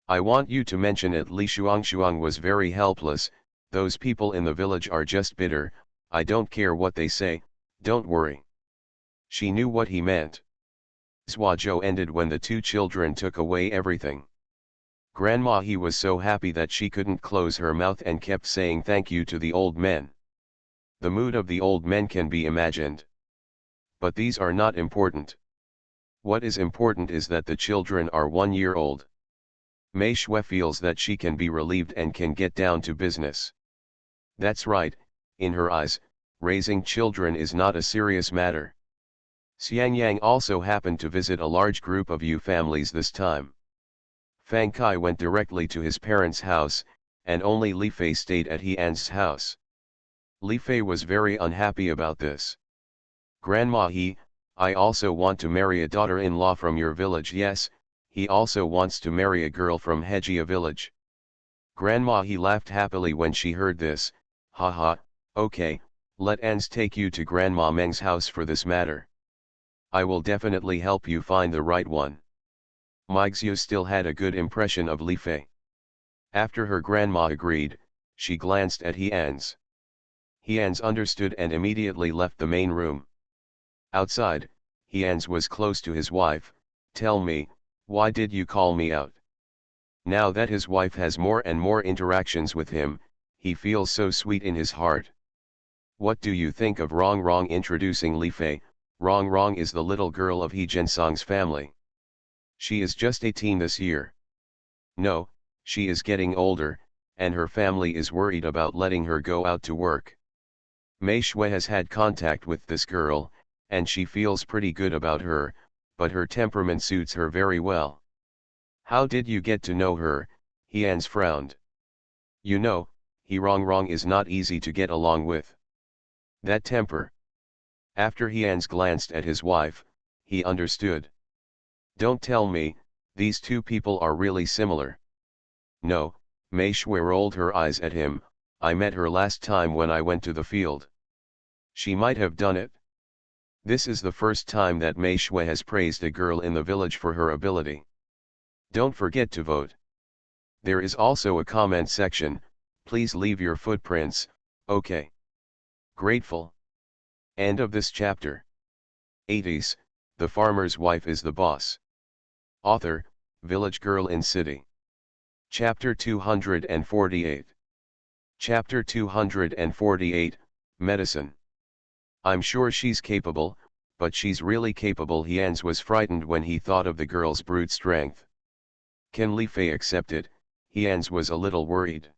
I want you to mention it. Li Shuang was very helpless. Those people in the village are just bitter. I don't care what they say, don't worry. She knew what he meant. Zhuo ended when the two children took away everything. Grandma he was so happy that she couldn't close her mouth and kept saying thank you to the old men. The mood of the old men can be imagined. But these are not important. What is important is that the children are 1 year old. Mei Shui feels that she can be relieved and can get down to business. That's right, in her eyes, raising children is not a serious matter. Xiang Yang also happened to visit a large group of Yu families this time. Fang Kai went directly to his parents' house, and only Li Fei stayed at He An's house. Li Fei was very unhappy about this. Grandma I also want to marry a daughter-in-law from your village. Yes, he also wants to marry a girl from Hejia village. Grandma he laughed happily when she heard this. Haha, okay, let Ans take you to Grandma Meng's house for this matter. I will definitely help you find the right one. Meixiu still had a good impression of Li Fei. After her grandma agreed, she glanced at Heans. Heans understood and immediately left the main room. Outside, Heans was close to his wife. Tell me, why did you call me out? Now that his wife has more and more interactions with him, he feels so sweet in his heart. What do you think of Rong Rong introducing Li Fei? Rong Rong is the little girl of He Jinsong's family. She is just 18 this year. No, she is getting older, and her family is worried about letting her go out to work. Mei Shui has had contact with this girl, and she feels pretty good about her, but her temperament suits her very well. How did you get to know her? Heans frowned. You know, He Rong Rong is not easy to get along with. That temper. After Heans glanced at his wife, he understood. Don't tell me, these two people are really similar. No, Mei Shui rolled her eyes at him. I met her last time when I went to the field. She might have done it. This is the first time that Mei Shui has praised a girl in the village for her ability. Don't forget to vote. There is also a comment section, please leave your footprints, okay. Grateful. End of this chapter. 80s, the farmer's wife is the boss. Author, Village Girl in City. Chapter 248. Chapter 248, Medicine. I'm sure she's capable, but she's really capable. Heans was frightened when he thought of the girl's brute strength. Can Li Fei accept it? Heans was a little worried.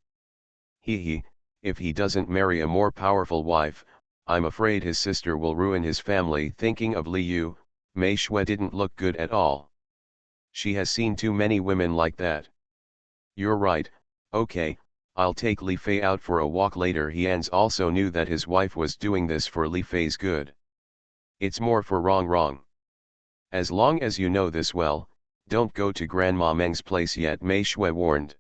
If he doesn't marry a more powerful wife, I'm afraid his sister will ruin his family. Thinking of Li Yu, Mei Shui didn't look good at all. She has seen too many women like that. You're right, okay, I'll take Li Fei out for a walk later. Heans also knew that his wife was doing this for Li Fei's good. It's more for Rong Rong. As long as you know this well, don't go to Grandma Meng's place yet, Mei Shui warned.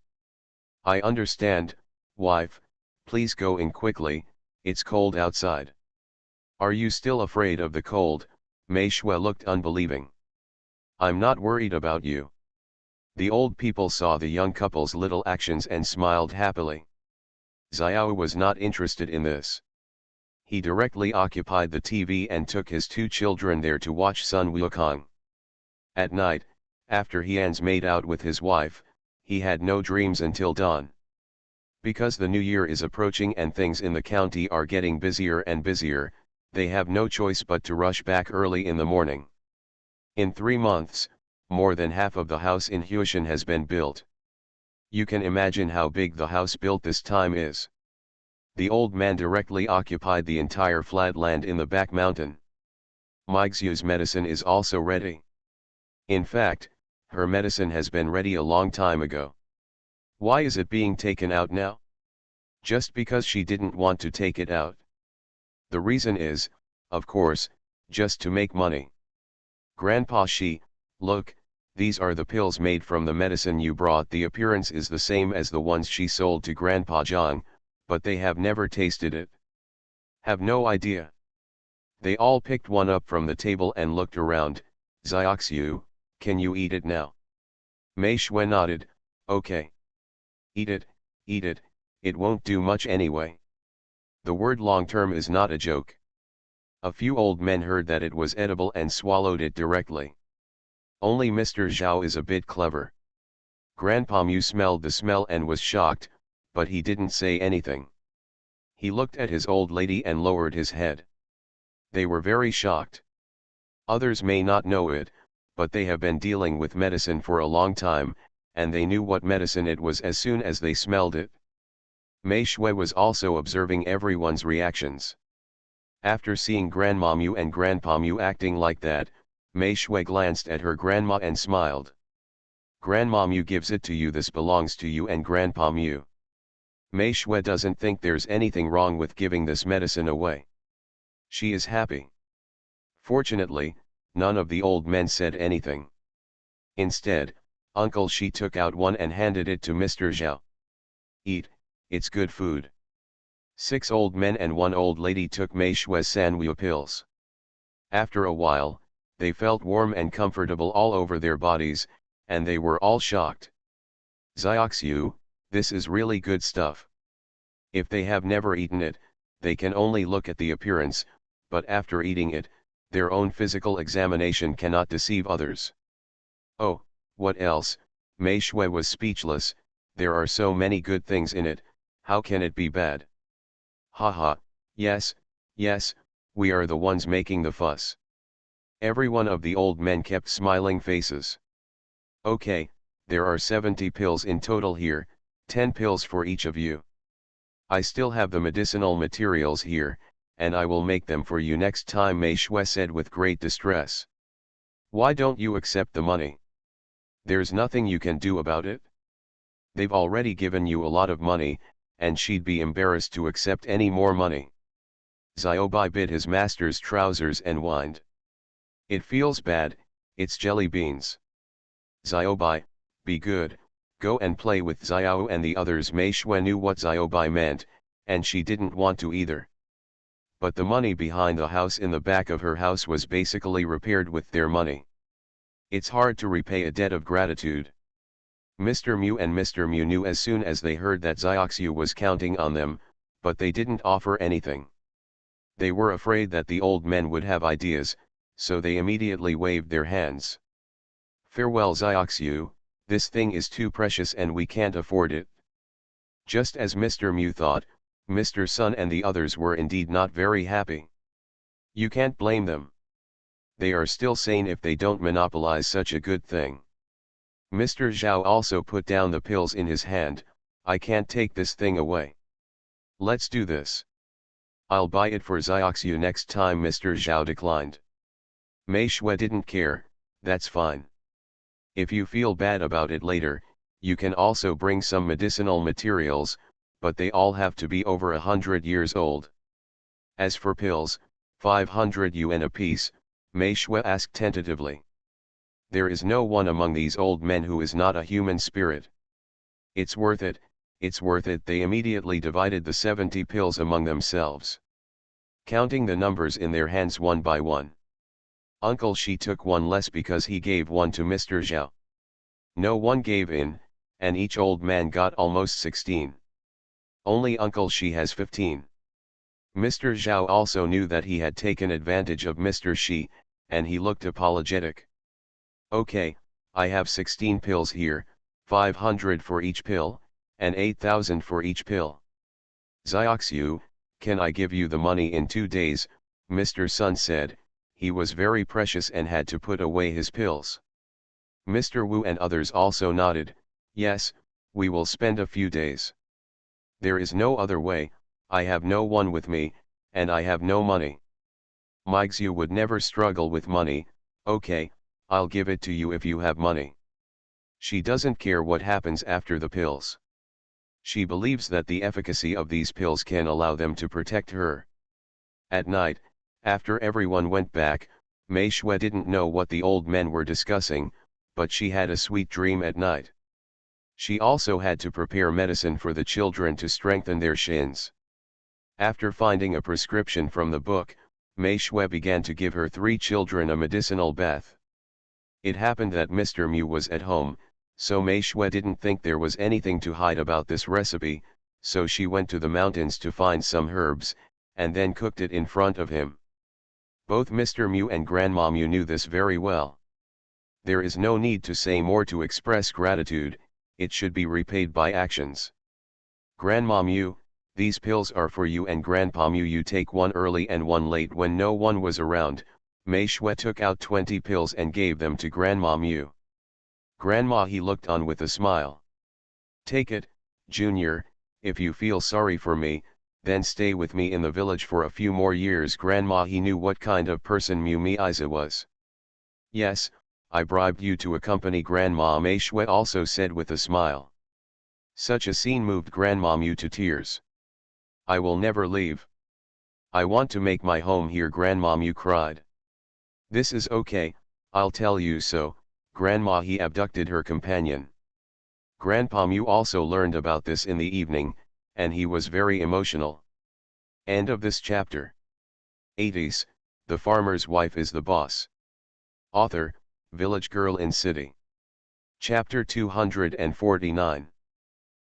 I understand, wife, please go in quickly, it's cold outside. Are you still afraid of the cold? Mei Shui looked unbelieving. I'm not worried about you. The old people saw the young couple's little actions and smiled happily. Xiao was not interested in this. He directly occupied the TV and took his two children there to watch Sun Wukong. At night, after Heans made out with his wife, he had no dreams until dawn. Because the new year is approaching and things in the county are getting busier and busier, they have no choice but to rush back early in the morning. In 3 months, more than half of the house in Huishan has been built. You can imagine how big the house built this time is. The old man directly occupied the entire flat land in the back mountain. Meixiu's medicine is also ready. In fact, her medicine has been ready a long time ago. Why is it being taken out now? Just because she didn't want to take it out. The reason is, of course, just to make money. Grandpa look, These are the pills made from the medicine you brought. The appearance is the same as the ones she sold to Grandpa Zhang, but they have never tasted it. Have no idea. They all picked one up from the table and looked around. Xiaoxiu, can you eat it now? Mei Shui nodded, okay. Eat it, it won't do much anyway. The word long term is not a joke. A few old men heard that it was edible and swallowed it directly. Only Mr. Zhao is a bit clever. Grandpa Mu smelled the smell and was shocked, but he didn't say anything. He looked at his old lady and lowered his head. They were very shocked. Others may not know it, but they have been dealing with medicine for a long time, and they knew what medicine it was as soon as they smelled it. Mei Shui was also observing everyone's reactions. After seeing Grandma Mu and Grandpa Mu acting like that, Mei Shui glanced at her grandma and smiled. Grandma Mu gives it to you. This belongs to you and Grandpa Mu. Mei Shui doesn't think there's anything wrong with giving this medicine away. She is happy. Fortunately, none of the old men said anything. Instead, Uncle Shi took out one and handed it to Mr. Zhao. Eat, it's good food. 6 old men and 1 old lady took Mei Shui's Sanwu pills. After a while, they felt warm and comfortable all over their bodies, and they were all shocked. Xiaoxiu, this is really good stuff. If they have never eaten it, they can only look at the appearance, but after eating it, their own physical examination cannot deceive others. Oh, what else? Mei Shui was speechless. There are so many good things in it, how can it be bad? Haha, yes, we are the ones making the fuss. Every one of the old men kept smiling faces. Okay, there are 70 pills in total here, 10 pills for each of you. I still have the medicinal materials here, and I will make them for you next time, Mei Shui said with great distress. Why don't you accept the money? There's nothing you can do about it. They've already given you a lot of money, and she'd be embarrassed to accept any more money. Xiaobai bit his master's trousers and whined. It feels bad, it's jelly beans. Xiaobai, be good, go and play with Xiao and the others. Mei Shui knew what Xiaobai meant, and she didn't want to either. But the money behind the house in the back of her house was basically repaired with their money. It's hard to repay a debt of gratitude. Mr. Mu and Mr. Mu knew as soon as they heard that Xiaoxiu was counting on them, but they didn't offer anything. They were afraid that the old men would have ideas, so they immediately waved their hands. Farewell Xiaoxiu, this thing is too precious and we can't afford it. Just as Mr. Mu thought, Mr. Sun and the others were indeed not very happy. You can't blame them. They are still sane if they don't monopolize such a good thing. Mr. Zhao also put down the pills in his hand. I can't take this thing away. Let's do this. I'll buy it for Xiaoxiu next time. Mr. Zhao declined. Mei Shui didn't care, that's fine. If you feel bad about it later, you can also bring some medicinal materials, but they all have to be over 100 years old. As for pills, 500 yuan apiece, Mei Shui asked tentatively. There is no one among these old men who is not a human spirit. It's worth it, it's worth it. They immediately divided the 70 pills among themselves, counting the numbers in their hands one by one. Uncle Shi took one less because he gave one to Mr. Zhao. No one gave in, and each old man got almost 16. Only Uncle Shi has 15. Mr. Zhao also knew that he had taken advantage of Mr. Shi, and he looked apologetic. Okay, I have 16 pills here, 500 for each pill, and 8,000 for each pill. Xiaoxiu, can I give you the money in 2 days? Mr. Sun said. He was very precious and had to put away his pills. Mr. Wu and others also nodded. Yes, we will spend a few days. There is no other way. I have no one with me, and I have no money. Meixiu would never struggle with money. Okay, I'll give it to you if you have money. She doesn't care what happens after the pills. She believes that the efficacy of these pills can allow them to protect her. At night, after everyone went back, Mei Shui didn't know what the old men were discussing, but she had a sweet dream at night. She also had to prepare medicine for the children to strengthen their shins. After finding a prescription from the book, Mei Shui began to give her 3 children a medicinal bath. It happened that Mr. Mu was at home, so Mei Shui didn't think there was anything to hide about this recipe, so she went to the mountains to find some herbs, and then cooked it in front of him. Both Mr. Mu and Grandma Mu knew this very well. There is no need to say more to express gratitude, it should be repaid by actions. Grandma Mu, these pills are for you, and Grandpa Mu, you take one early and one late. When no one was around, Mei Shui took out 20 pills and gave them to Grandma Mu. Grandma he looked on with a smile. Take it, Junior, if you feel sorry for me, then stay with me in the village for a few more years. Grandma he knew what kind of person Mu Miiza was. Yes, I bribed you to accompany Grandma, Mei Shui also said with a smile. Such a scene moved Grandma Mu to tears. I will never leave. I want to make my home here, Grandma Mu cried. This is okay, I'll tell you so, Grandma he abducted her companion. Grandpa Mu also learned about this in the evening, and he was very emotional. End of this chapter. 80s, The Farmer's Wife is the Boss. Author, Village Girl in City. Chapter 249.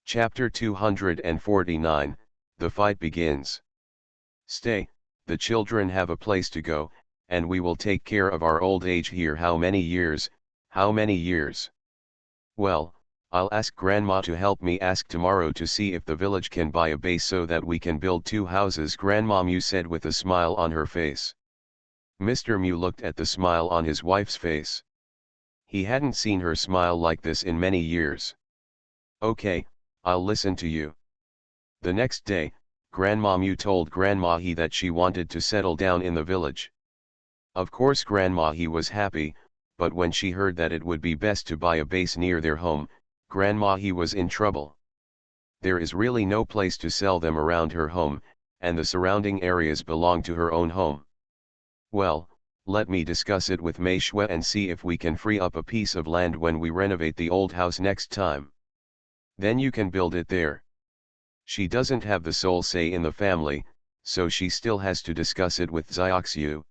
Chapter 249, The Fight Begins. Stay, the children have a place to go, and we will take care of our old age here. How many years, how many years? Well, I'll ask Grandma to help me ask tomorrow to see if the village can buy a base so that we can build 2 houses, Grandma Mu said with a smile on her face. Mr. Mu looked at the smile on his wife's face. He hadn't seen her smile like this in many years. Okay, I'll listen to you. The next day, Grandma Mu told Grandma he that she wanted to settle down in the village. Of course Grandma he was happy, but when she heard that it would be best to buy a base near their home, Grandma he was in trouble. There is really no place to sell them around her home, and the surrounding areas belong to her own home. Well, let me discuss it with Mei Shui and see if we can free up a piece of land when we renovate the old house next time. Then you can build it there. She doesn't have the sole say in the family, so she still has to discuss it with Xiaoxiu.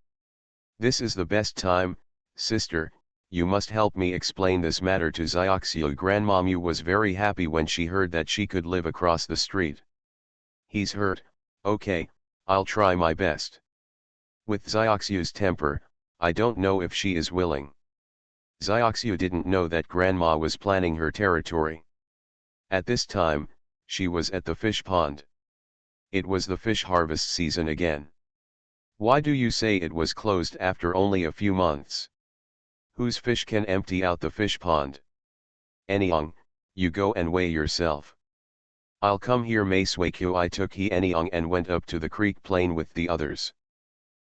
This is the best time, sister, you must help me explain this matter to Xiaoxiu. Grandma Mu was very happy when she heard that she could live across the street. He's hurt, okay, I'll try my best. With Xiaoxiu's temper, I don't know if she is willing. Xiaoxiu didn't know that Grandma was planning her territory. At this time, she was at the fish pond. It was the fish harvest season again. Why do you say it was closed after only a few months? Whose fish can empty out the fish pond? Anyong, you go and weigh yourself. I'll come here. Mei Suikyo I took he Anyong and went up to the creek plain with the others.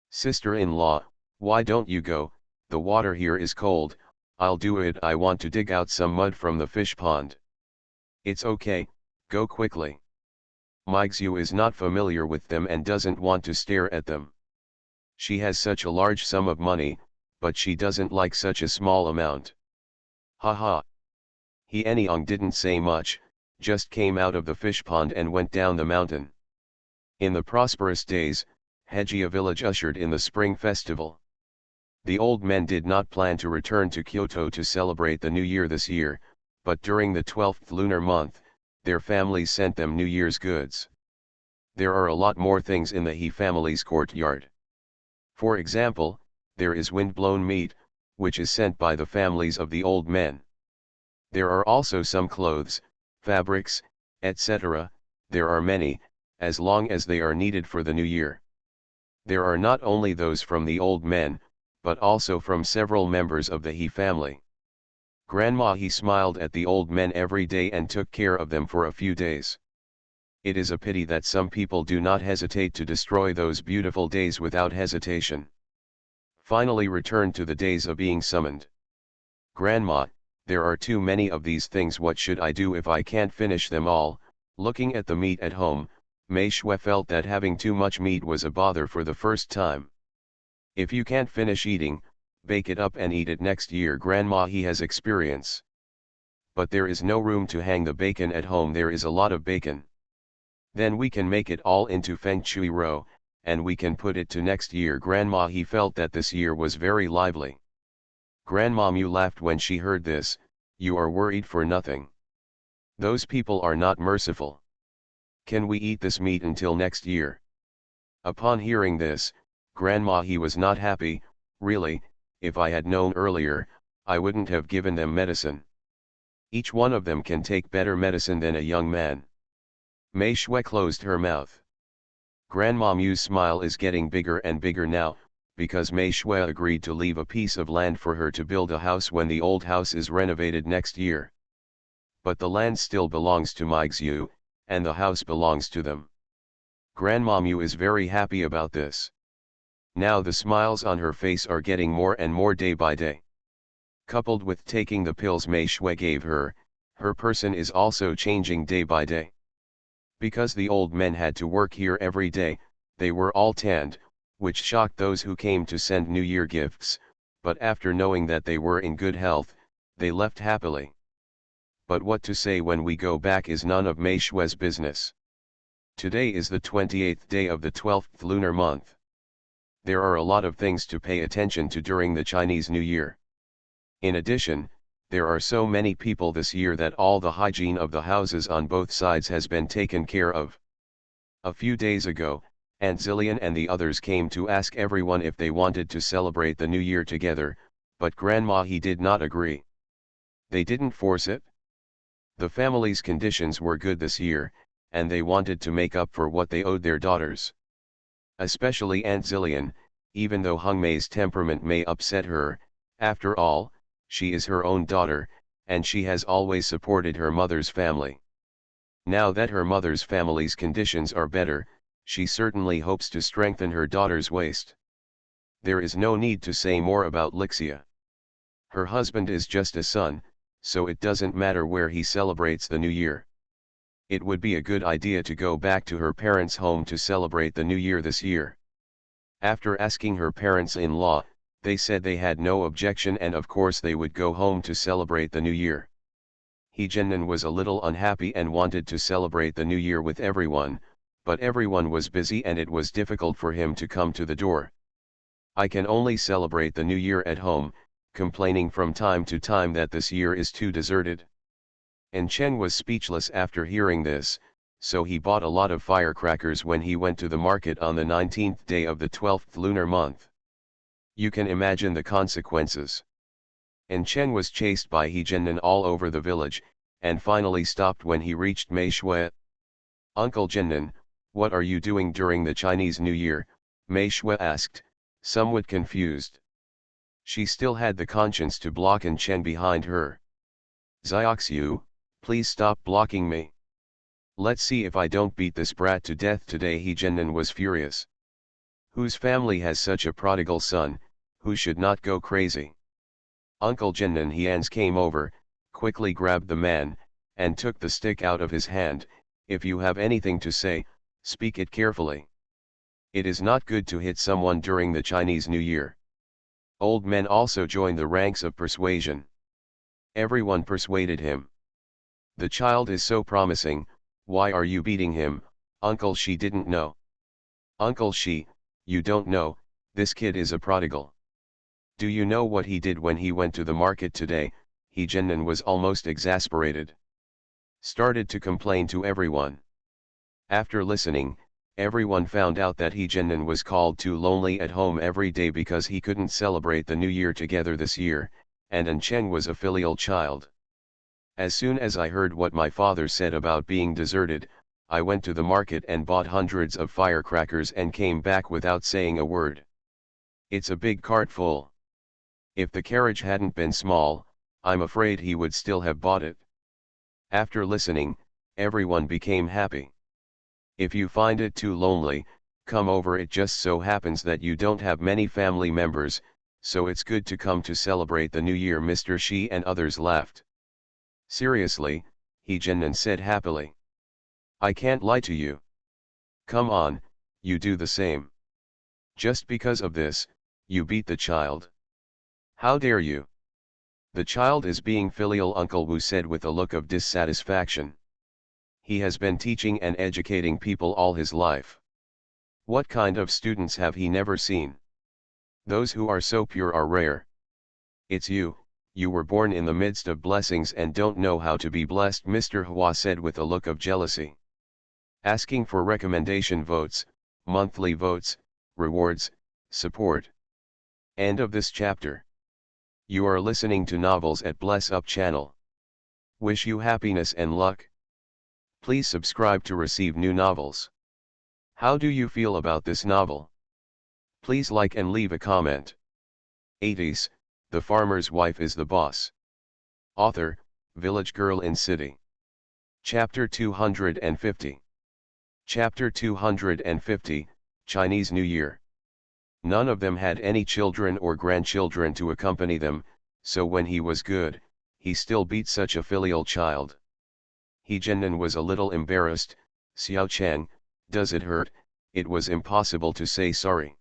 Sister-in-law, why don't you go, the water here is cold, I'll do it. I want to dig out some mud from the fish pond. It's okay, go quickly. Mixu is not familiar with them and doesn't want to stare at them. She has such a large sum of money, but she doesn't like such a small amount. Haha. He Anyong didn't say much, just came out of the fish pond and went down the mountain. In the prosperous days, Hejia village ushered in the spring festival. The old men did not plan to return to Kyoto to celebrate the new year this year, but during the 12th lunar month, their families sent them New Year's goods. There are a lot more things in the He family's courtyard. For example, there is wind-blown meat, which is sent by the families of the old men. There are also some clothes, fabrics, etc., there are many, as long as they are needed for the new year. There are not only those from the old men, but also from several members of the He family. Grandma He smiled at the old men every day and took care of them for a few days. It is a pity that some people do not hesitate to destroy those beautiful days without hesitation. Finally returned to the days of being summoned. Grandma, there are too many of these things. What should I do if I can't finish them all? Looking at the meat at home, Mei Shui felt that having too much meat was a bother for the first time. If you can't finish eating, bake it up and eat it next year. Grandma, he has experience. But there is no room to hang the bacon at home, there is a lot of bacon. Then we can make it all into feng shui row, and we can put it to next year. Grandma, he felt that this year was very lively. Grandma Mew laughed when she heard this. You are worried for nothing. Those people are not merciful. Can we eat this meat until next year? Upon hearing this, Grandma, he was not happy. Really, if I had known earlier, I wouldn't have given them medicine. Each one of them can take better medicine than a young man. Mei Shui closed her mouth. Grandma Mew's smile is getting bigger and bigger now, because Mei Shui agreed to leave a piece of land for her to build a house when the old house is renovated next year. But the land still belongs to Mai Xiu, and the house belongs to them. Grandma Mew is very happy about this. Now the smiles on her face are getting more and more day by day. Coupled with taking the pills Mei Shui gave her, her person is also changing day by day. Because the old men had to work here every day, they were all tanned, which shocked those who came to send New Year gifts, but after knowing that they were in good health, they left happily. But what to say when we go back is none of Mei Shui's business. Today is the 28th day of the 12th lunar month. There are a lot of things to pay attention to during the Chinese New Year. In addition, there are so many people this year that all the hygiene of the houses on both sides has been taken care of. A few days ago, Aunt Zillion and the others came to ask everyone if they wanted to celebrate the New Year together, but Grandma, he did not agree. They didn't force it. The family's conditions were good this year, and they wanted to make up for what they owed their daughters. Especially Aunt Zillion, even though Hung Mei's temperament may upset her, after all, she is her own daughter, and she has always supported her mother's family. Now that her mother's family's conditions are better, she certainly hopes to strengthen her daughter's waist. There is no need to say more about Lixia. Her husband is just a son, so it doesn't matter where he celebrates the New Year. It would be a good idea to go back to her parents' home to celebrate the New Year this year. After asking her parents-in-law, they said they had no objection, and of course they would go home to celebrate the New Year. He Jiannan was a little unhappy and wanted to celebrate the New Year with everyone, but everyone was busy and it was difficult for him to come to the door. I can only celebrate the New Year at home, complaining from time to time that this year is too deserted. And Chen was speechless after hearing this, so he bought a lot of firecrackers when he went to the market on the 19th day of the 12th lunar month. You can imagine the consequences. And Chen was chased by He Jiannan all over the village, and finally stopped when he reached Mei Shui. Uncle Jiannan, what are you doing during the Chinese New Year? Mei Shui asked, somewhat confused. She still had the conscience to block and Chen behind her. Xiaoxiu, please stop blocking me. Let's see if I don't beat this brat to death today. He Jiannan was furious. Whose family has such a prodigal son, who should not go crazy? Uncle Jiannan Hians came over, quickly grabbed the man, and took the stick out of his hand. If you have anything to say, speak it carefully. It is not good to hit someone during the Chinese New Year. Old men also joined the ranks of persuasion. Everyone persuaded him. The child is so promising, why are you beating him? Uncle Shi didn't know. Uncle Shi, you don't know, this kid is a prodigal. Do you know what he did when he went to the market today? He Jiannan was almost exasperated. Started to complain to everyone. After listening, everyone found out that He Jiannan was called too lonely at home every day because he couldn't celebrate the New Year together this year, and An Cheng was a filial child. As soon as I heard what my father said about being deserted, I went to the market and bought hundreds of firecrackers and came back without saying a word. It's a big cart full. If the carriage hadn't been small, I'm afraid he would still have bought it. After listening, everyone became happy. If you find it too lonely, come over. It just so happens that you don't have many family members, so it's good to come to celebrate the New Year. Mr. Shi and others laughed. Seriously, He Jiannan said happily. I can't lie to you. Come on, you do the same. Just because of this, you beat the child. How dare you? The child is being filial, Uncle Wu said with a look of dissatisfaction. He has been teaching and educating people all his life. What kind of students have he never seen? Those who are so pure are rare. It's you were born in the midst of blessings and don't know how to be blessed, Mr. Hua said with a look of jealousy. Asking for recommendation votes, monthly votes, rewards, support. End of this chapter. You are listening to Novels at Bless Up channel. Wish you happiness and luck. Please subscribe to receive new novels. How do you feel about this novel? Please like and leave a comment. 80s, The Farmer's Wife is the Boss. Author, Village Girl in City. Chapter 250. Chapter 250, Chinese New Year. None of them had any children or grandchildren to accompany them, so when he was good, he still beat such a filial child. He Jiannan was a little embarrassed. Xiao Cheng, does it hurt? It was impossible to say sorry.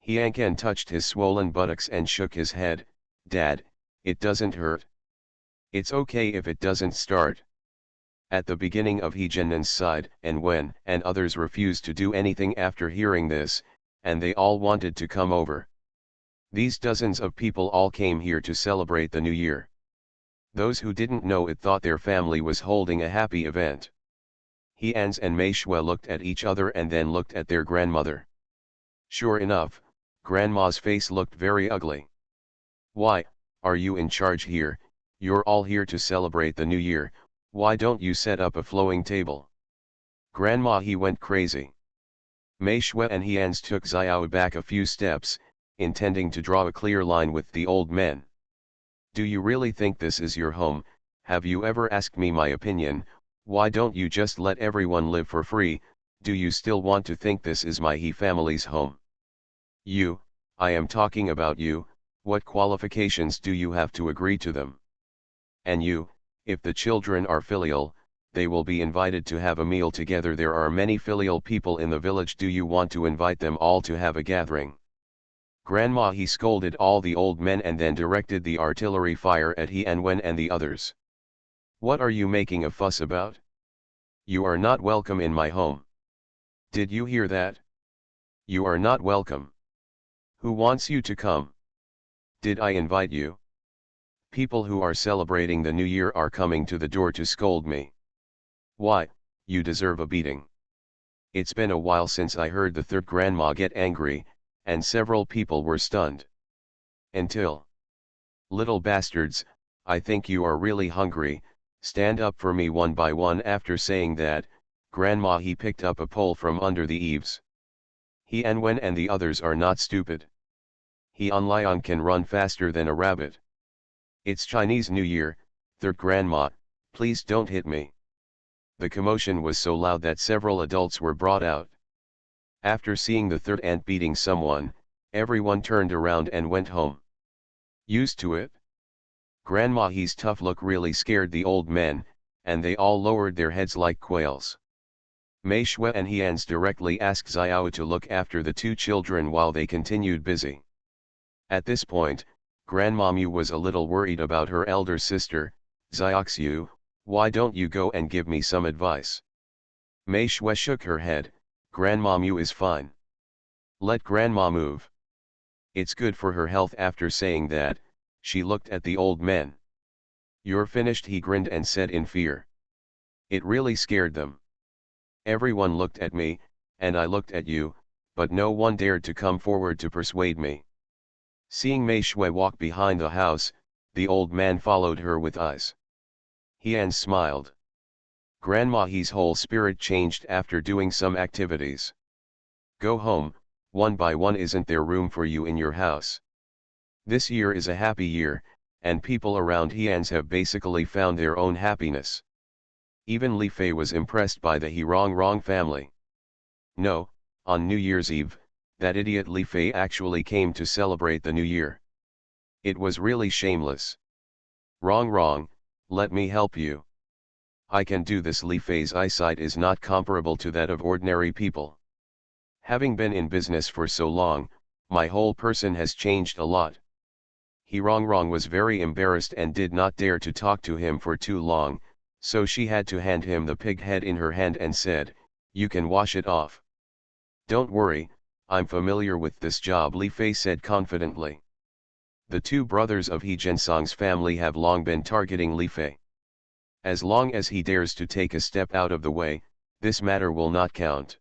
He Ankan touched his swollen buttocks and shook his head. Dad, it doesn't hurt. It's okay if it doesn't start. At the beginning of He Jiannan's side, and when and others refused to do anything after hearing this, and they all wanted to come over. These dozens of people all came here to celebrate the New Year. Those who didn't know it thought their family was holding a happy event. He Ans and Mei Shui looked at each other and then looked at their grandmother. Sure enough, Grandma's face looked very ugly. Why, are you in charge here? You're all here to celebrate the New Year, why don't you set up a flowing table? Grandma, he went crazy. Mei Shui and He Ans took Xiao back a few steps, intending to draw a clear line with the old men. Do you really think this is your home? Have you ever asked me my opinion? Why don't you just let everyone live for free? Do you still want to think this is my He family's home? You, I am talking about you, what qualifications do you have to agree to them? And you, if the children are filial, they will be invited to have a meal together. There are many filial people in the village. Do you want to invite them all to have a gathering? Grandma, he scolded all the old men and then directed the artillery fire at He An Wen and the others. What are you making a fuss about? You are not welcome in my home. Did you hear that? You are not welcome. Who wants you to come? Did I invite you? People who are celebrating the New Year are coming to the door to scold me. Why, you deserve a beating. It's been a while since I heard the third grandma get angry, and several people were stunned. Until. Little bastards, I think you are really hungry, stand up for me one by one. After saying that, Grandma, he picked up a pole from under the eaves. He An Wen and the others are not stupid. He An Liang can run faster than a rabbit. It's Chinese New Year, third grandma, please don't hit me. The commotion was so loud that several adults were brought out. After seeing the third aunt beating someone, everyone turned around and went home. Used to it? Grandma, he's tough look really scared the old men, and they all lowered their heads like quails. Mei Shui and He Ans directly asked Xiao to look after the two children while they continued busy. At this point, Grandma Mu was a little worried about her elder sister. Xiaoxiu, why don't you go and give me some advice? Mei Shui shook her head. Grandma Mu is fine. Let Grandma move. It's good for her health. After saying that, she looked at the old men. You're finished, he grinned and said in fear. It really scared them. Everyone looked at me, and I looked at you, but no one dared to come forward to persuade me. Seeing Mei Shui walk behind the house, the old man followed her with eyes. He An smiled. Grandma, his whole spirit changed after doing some activities. Go home, one by one. Isn't there room for you in your house? This year is a happy year, and people around Heans have basically found their own happiness. Even Li Fei was impressed by the He Rong family. No, on New Year's Eve, that idiot Li Fei actually came to celebrate the New Year. It was really shameless. Wrong, let me help you. I can do this. Li Fei's eyesight is not comparable to that of ordinary people. Having been in business for so long, my whole person has changed a lot. He Rongrong was very embarrassed and did not dare to talk to him for too long, so she had to hand him the pig head in her hand and said, "You can wash it off." "Don't worry, I'm familiar with this job," Li Fei said confidently. The two brothers of He Jinsong's family have long been targeting Li Fei. As long as he dares to take a step out of the way, this matter will not count.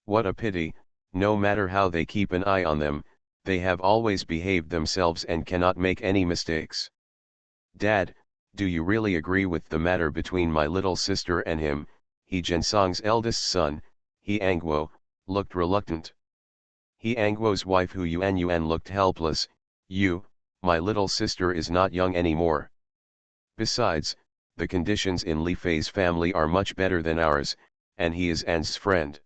What a pity, no matter how they keep an eye on them, they have always behaved themselves and cannot make any mistakes. "Dad, do you really agree with the matter between my little sister and him?" He Jinsong's eldest son, He Angguo, looked reluctant. He Angguo's wife Hu Yuan looked helpless. My little sister is not young anymore. Besides, the conditions in Li Fei's family are much better than ours, and he is An's friend.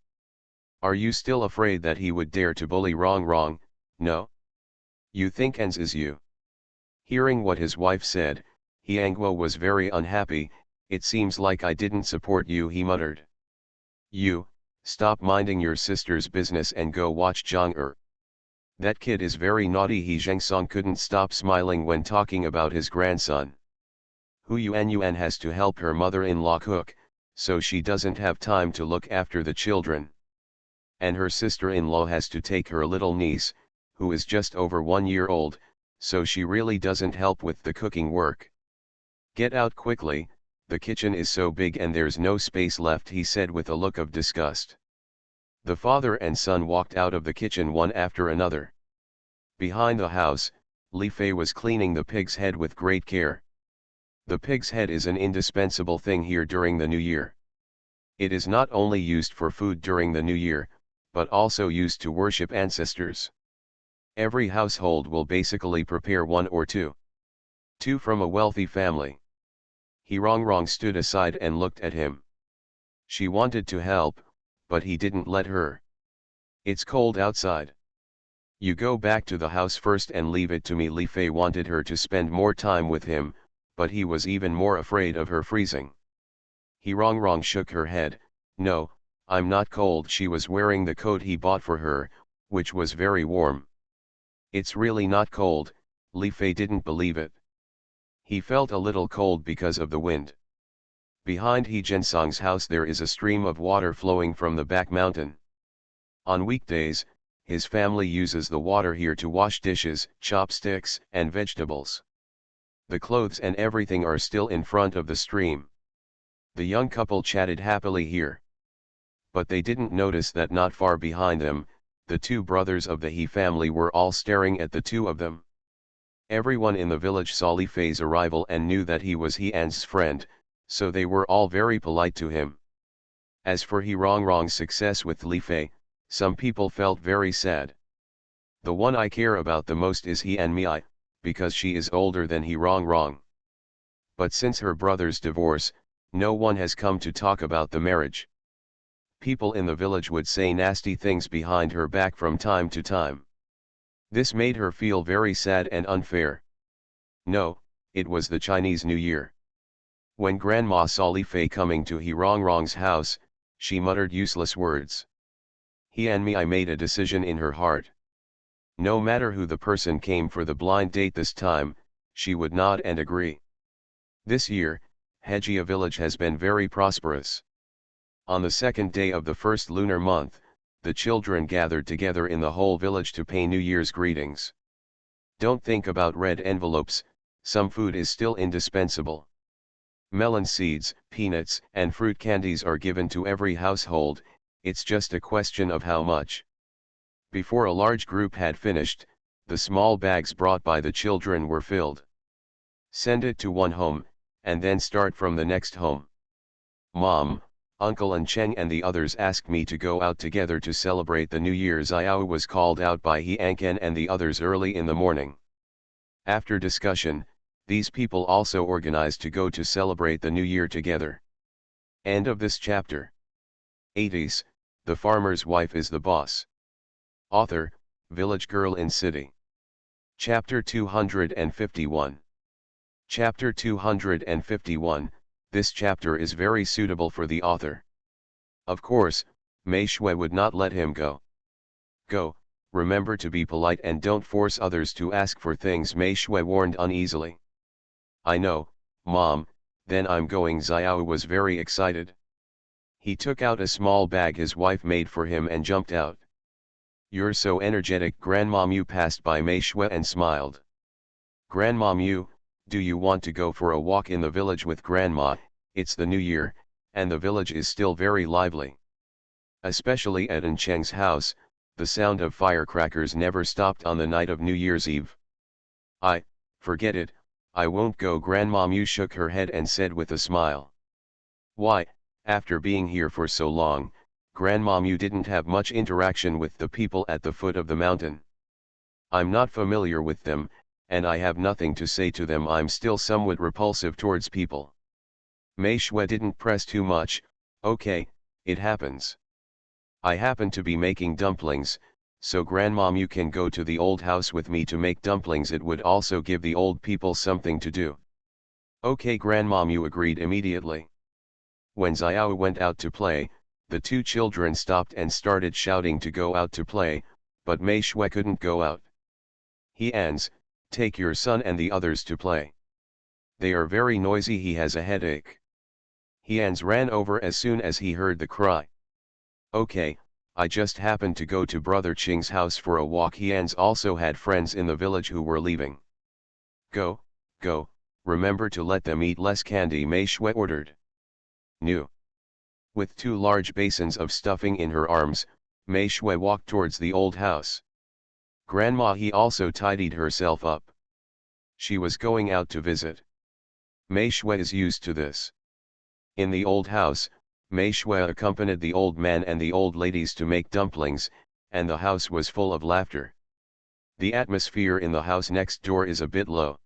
Are you still afraid that he would dare to bully Rongrong? No? You think An's is you?" Hearing what his wife said, He Angguo was very unhappy. "It seems like I didn't support you," he muttered. Stop minding your sister's business and go watch Zhang." "That kid is very naughty." He Zhengsong couldn't stop smiling when talking about his grandson. Hu Yuan has to help her mother-in-law cook, so she doesn't have time to look after the children. And her sister-in-law has to take her little niece, who is just over 1 year old, so she really doesn't help with the cooking work. "Get out quickly, the kitchen is so big and there's no space left," he said with a look of disgust. The father and son walked out of the kitchen one after another. Behind the house, Li Fei was cleaning the pig's head with great care. The pig's head is an indispensable thing here during the New Year. It is not only used for food during the New Year, but also used to worship ancestors. Every household will basically prepare one or two from a wealthy family. He Rongrong stood aside and looked at him. She wanted to help, but he didn't let her. "It's cold outside. You go back to the house first and leave it to me." Li Fei wanted her to spend more time with him, but he was even more afraid of her freezing. He Rongrong shook her head. "No, I'm not cold." She was wearing the coat he bought for her, which was very warm. "It's really not cold." Li Fei didn't believe it. He felt a little cold because of the wind. Behind He Jinsong's house there is a stream of water flowing from the back mountain. On weekdays, his family uses the water here to wash dishes, chopsticks, and vegetables. The clothes and everything are still in front of the stream. The young couple chatted happily here. But they didn't notice that not far behind them, the two brothers of the He family were all staring at the two of them. Everyone in the village saw Li Fei's arrival and knew that he was He An's friend, so they were all very polite to him. As for He Rongrong's success with Li Fei, some people felt very sad. "The one I care about the most is He and me, because she is older than He Rongrong." But since her brother's divorce, no one has come to talk about the marriage. People in the village would say nasty things behind her back from time to time. This made her feel very sad and unfair. No, it was the Chinese New Year. When Grandma saw Li Fei coming to He Rongrong's house, she muttered useless words. He and me, I made a decision in her heart. No matter who the person came for the blind date this time, she would nod and agree. This year, Hejia village has been very prosperous. On the second day of the first lunar month, the children gathered together in the whole village to pay New Year's greetings. Don't think about red envelopes, some food is still indispensable. Melon seeds, peanuts, and fruit candies are given to every household, it's just a question of how much. Before a large group had finished, the small bags brought by the children were filled. Send it to one home, and then start from the next home. Mom, Uncle and Cheng and the others asked me to go out together to celebrate the New Year's. Iao was called out by He Anken and the others early in the morning. After discussion, these people also organized to go to celebrate the New Year together. End of this chapter. 80s, The Farmer's Wife is the Boss. Author, Village Girl in City. Chapter 251. Chapter 251, this chapter is very suitable for the author. Of course, Mei Shui would not let him go. Go, remember to be polite and don't force others to ask for things, Mei Shui warned uneasily. I know, Mom, then I'm going. Xiao was very excited. He took out a small bag his wife made for him and jumped out. You're so energetic. Grandma Mu passed by Mei Shui and smiled. Grandma Mu, do you want to go for a walk in the village with Grandma? It's the new year, and the village is still very lively. Especially at An Cheng's house, the sound of firecrackers never stopped on the night of New Year's Eve. Forget it, I won't go. Grandma Mu shook her head and said with a smile. Why, after being here for so long, Grandma Mu didn't have much interaction with the people at the foot of the mountain. I'm not familiar with them, and I have nothing to say to them. I'm still somewhat repulsive towards people. Mei Shui didn't press too much. Okay, it happens. I happen to be making dumplings, so Grandmom, you can go to the old house with me to make dumplings. It would also give the old people something to do. Okay, Grandmom, you agreed immediately. When Xiao went out to play, the two children stopped and started shouting to go out to play, but Mei Shui couldn't go out. Hans, take your son and the others to play. They are very noisy. He has a headache. Hans ran over as soon as he heard the cry. Okay, I just happened to go to Brother Qing's house for a walk. Hans also had friends in the village who were leaving. Go, remember to let them eat less candy, Mei Shui ordered. New. With two large basins of stuffing in her arms, Mei Shui walked towards the old house. Grandma he also tidied herself up. She was going out to visit. Mei Shui is used to this. In the old house, Mei Shui accompanied the old man and the old ladies to make dumplings, and the house was full of laughter. The atmosphere in the house next door is a bit low.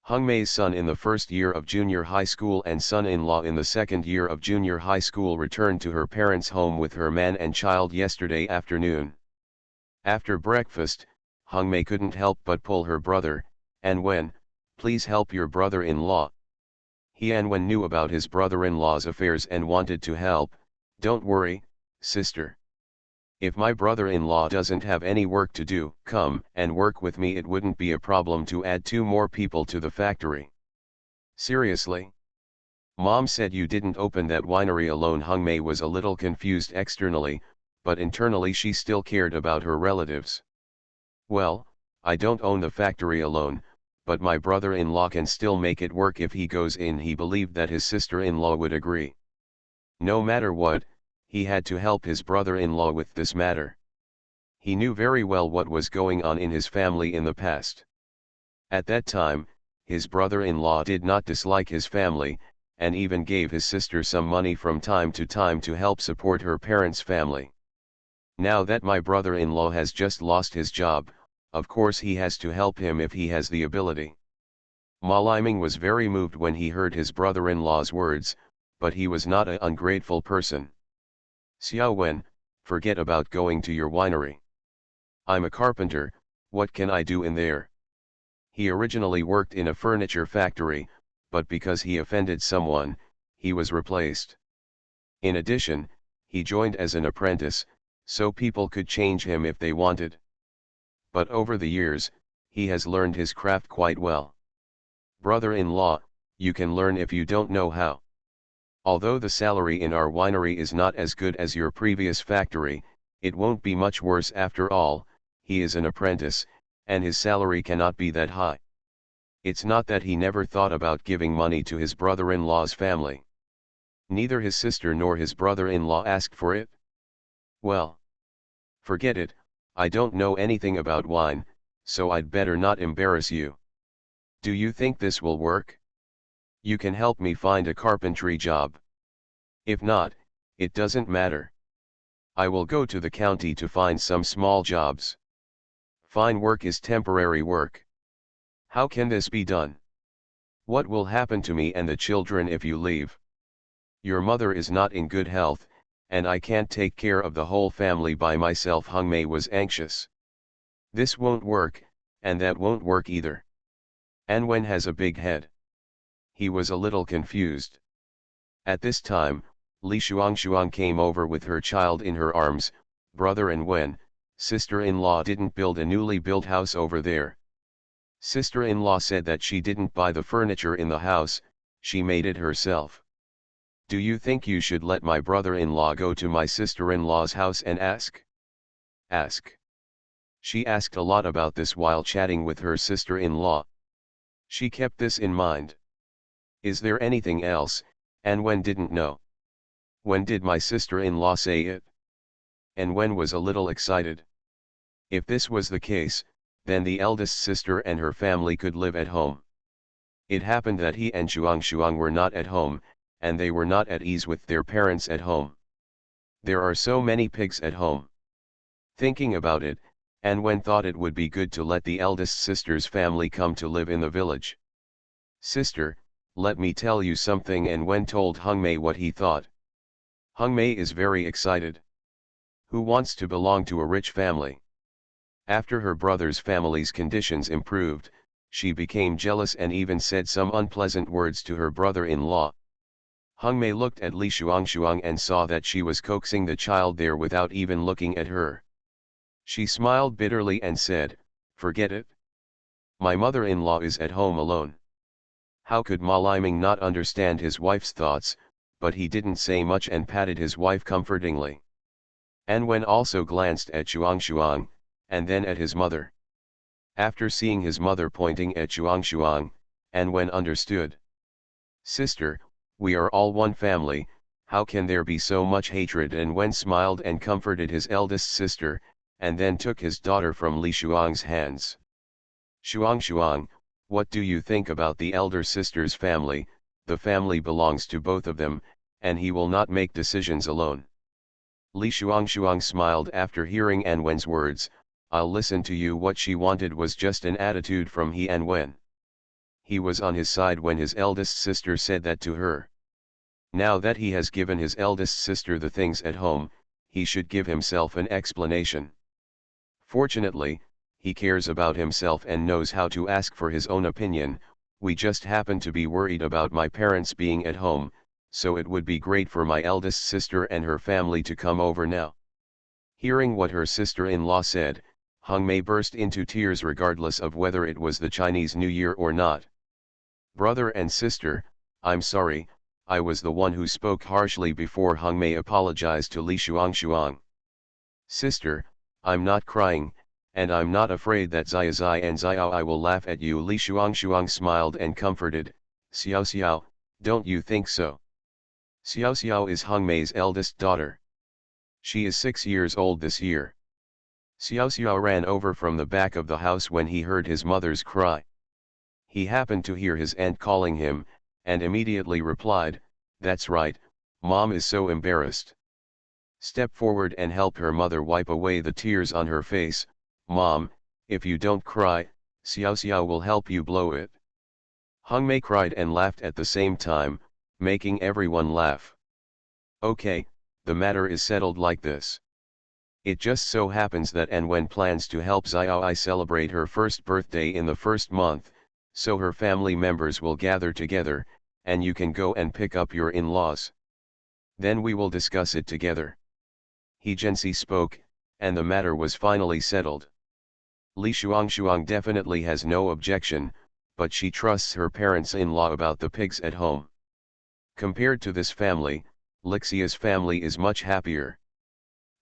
Hung Mei's son in the first year of junior high school and son-in-law in the second year of junior high school returned to her parents' home with her man and child yesterday afternoon. After breakfast, Hung Mei couldn't help but pull her brother, "And when, please help your brother-in-law." Wen knew about his brother-in-law's affairs and wanted to help. Don't worry, sister. If my brother-in-law doesn't have any work to do, come and work with me. It wouldn't be a problem to add 2 more people to the factory. Seriously? Mom said you didn't open that winery alone. Hung Mei was a little confused externally, but internally she still cared about her relatives. Well, I don't own the factory alone, but my brother-in-law can still make it work if he goes in. He believed that his sister-in-law would agree. No matter what, he had to help his brother-in-law with this matter. He knew very well what was going on in his family in the past. At that time, his brother-in-law did not dislike his family, and even gave his sister some money from time to time to help support her parents' family. Now that my brother-in-law has just lost his job, of course he has to help him if he has the ability. Ma Liming was very moved when he heard his brother-in-law's words, but he was not an ungrateful person. Xiao Wen, forget about going to your winery. I'm a carpenter, what can I do in there? He originally worked in a furniture factory, but because he offended someone, he was replaced. In addition, he joined as an apprentice, so people could change him if they wanted. But over the years, he has learned his craft quite well. Brother-in-law, you can learn if you don't know how. Although the salary in our winery is not as good as your previous factory, it won't be much worse after all. He is an apprentice, and his salary cannot be that high. It's not that he never thought about giving money to his brother-in-law's family. Neither his sister nor his brother-in-law asked for it. Well, forget it, I don't know anything about wine, so I'd better not embarrass you. Do you think this will work? You can help me find a carpentry job. If not, it doesn't matter. I will go to the county to find some small jobs. Fine work is temporary work. How can this be done? What will happen to me and the children if you leave? Your mother is not in good health, and I can't take care of the whole family by myself. Hung Mei was anxious. This won't work, and that won't work either. An Wen has a big head. He was a little confused. At this time, Li Shuangshuang came over with her child in her arms. Brother An Wen, Sister-in-law didn't build a newly built house over there. Sister-in-law said that she didn't buy the furniture in the house, she made it herself. Do you think you should let my brother-in-law go to my sister-in-law's house and ask? Ask. She asked a lot about this while chatting with her sister-in-law. She kept this in mind. Is there anything else? And Wen didn't know. When did my sister-in-law say it? And Wen was a little excited. If this was the case, then the eldest sister and her family could live at home. It happened that he and Shuang were not at home, and they were not at ease with their parents at home. There are so many pigs at home. Thinking about it, and Wen thought it would be good to let the eldest sister's family come to live in the village. Sister, let me tell you something, and Wen told Hungmei what he thought. Hungmei is very excited. Who wants to belong to a rich family? After her brother's family's conditions improved, she became jealous and even said some unpleasant words to her brother-in-law. Hungmei looked at Li Shuang and saw that she was coaxing the child there without even looking at her. She smiled bitterly and said, "Forget it. My mother-in-law is at home alone." How could Ma Liming not understand his wife's thoughts, but he didn't say much and patted his wife comfortingly. An Wen also glanced at Shuang, and then at his mother. After seeing his mother pointing at Shuang, An Wen understood. Sister, we are all one family, how can there be so much hatred? And Wen smiled and comforted his eldest sister, and then took his daughter from Li Shuang's hands. Shuang, what do you think about the elder sister's family? The family belongs to both of them, and he will not make decisions alone. Li Shuang smiled after hearing An Wen's words. I'll listen to you. What she wanted was just an attitude from An Wen. He was on his side when his eldest sister said that to her. Now that he has given his eldest sister the things at home, he should give himself an explanation. Fortunately, he cares about himself and knows how to ask for his own opinion. We just happen to be worried about my parents being at home, so it would be great for my eldest sister and her family to come over now. Hearing what her sister-in-law said, Hungmei burst into tears regardless of whether it was the Chinese New Year or not. Brother and sister, I'm sorry, I was the one who spoke harshly before. Hungmei apologized to Li Shuang. Sister, I'm not crying, and I'm not afraid that Zai and Xiao will laugh at you. Li Shuang smiled and comforted. Xiao, don't you think so? Xiao is Hungmei's eldest daughter. She is 6 years old this year. Xiao ran over from the back of the house when he heard his mother's cry. He happened to hear his aunt calling him, and immediately replied, "That's right, Mom is so embarrassed." Step forward and help her mother wipe away the tears on her face. Mom, if you don't cry, Xiao will help you blow it. Hungmei cried and laughed at the same time, making everyone laugh. Okay, the matter is settled like this. It just so happens that An Wen plans to help Xiao celebrate her first birthday in the first month, so her family members will gather together, and you can go and pick up your in-laws. Then we will discuss it together. He gently spoke, and the matter was finally settled. Li Shuang definitely has no objection, but she trusts her parents-in-law about the pigs at home. Compared to this family, Lixia's family is much happier.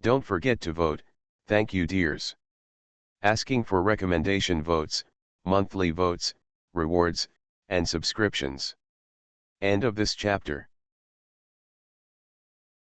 Don't forget to vote, thank you dears. Asking for recommendation votes, monthly votes, rewards, and subscriptions. End of this chapter.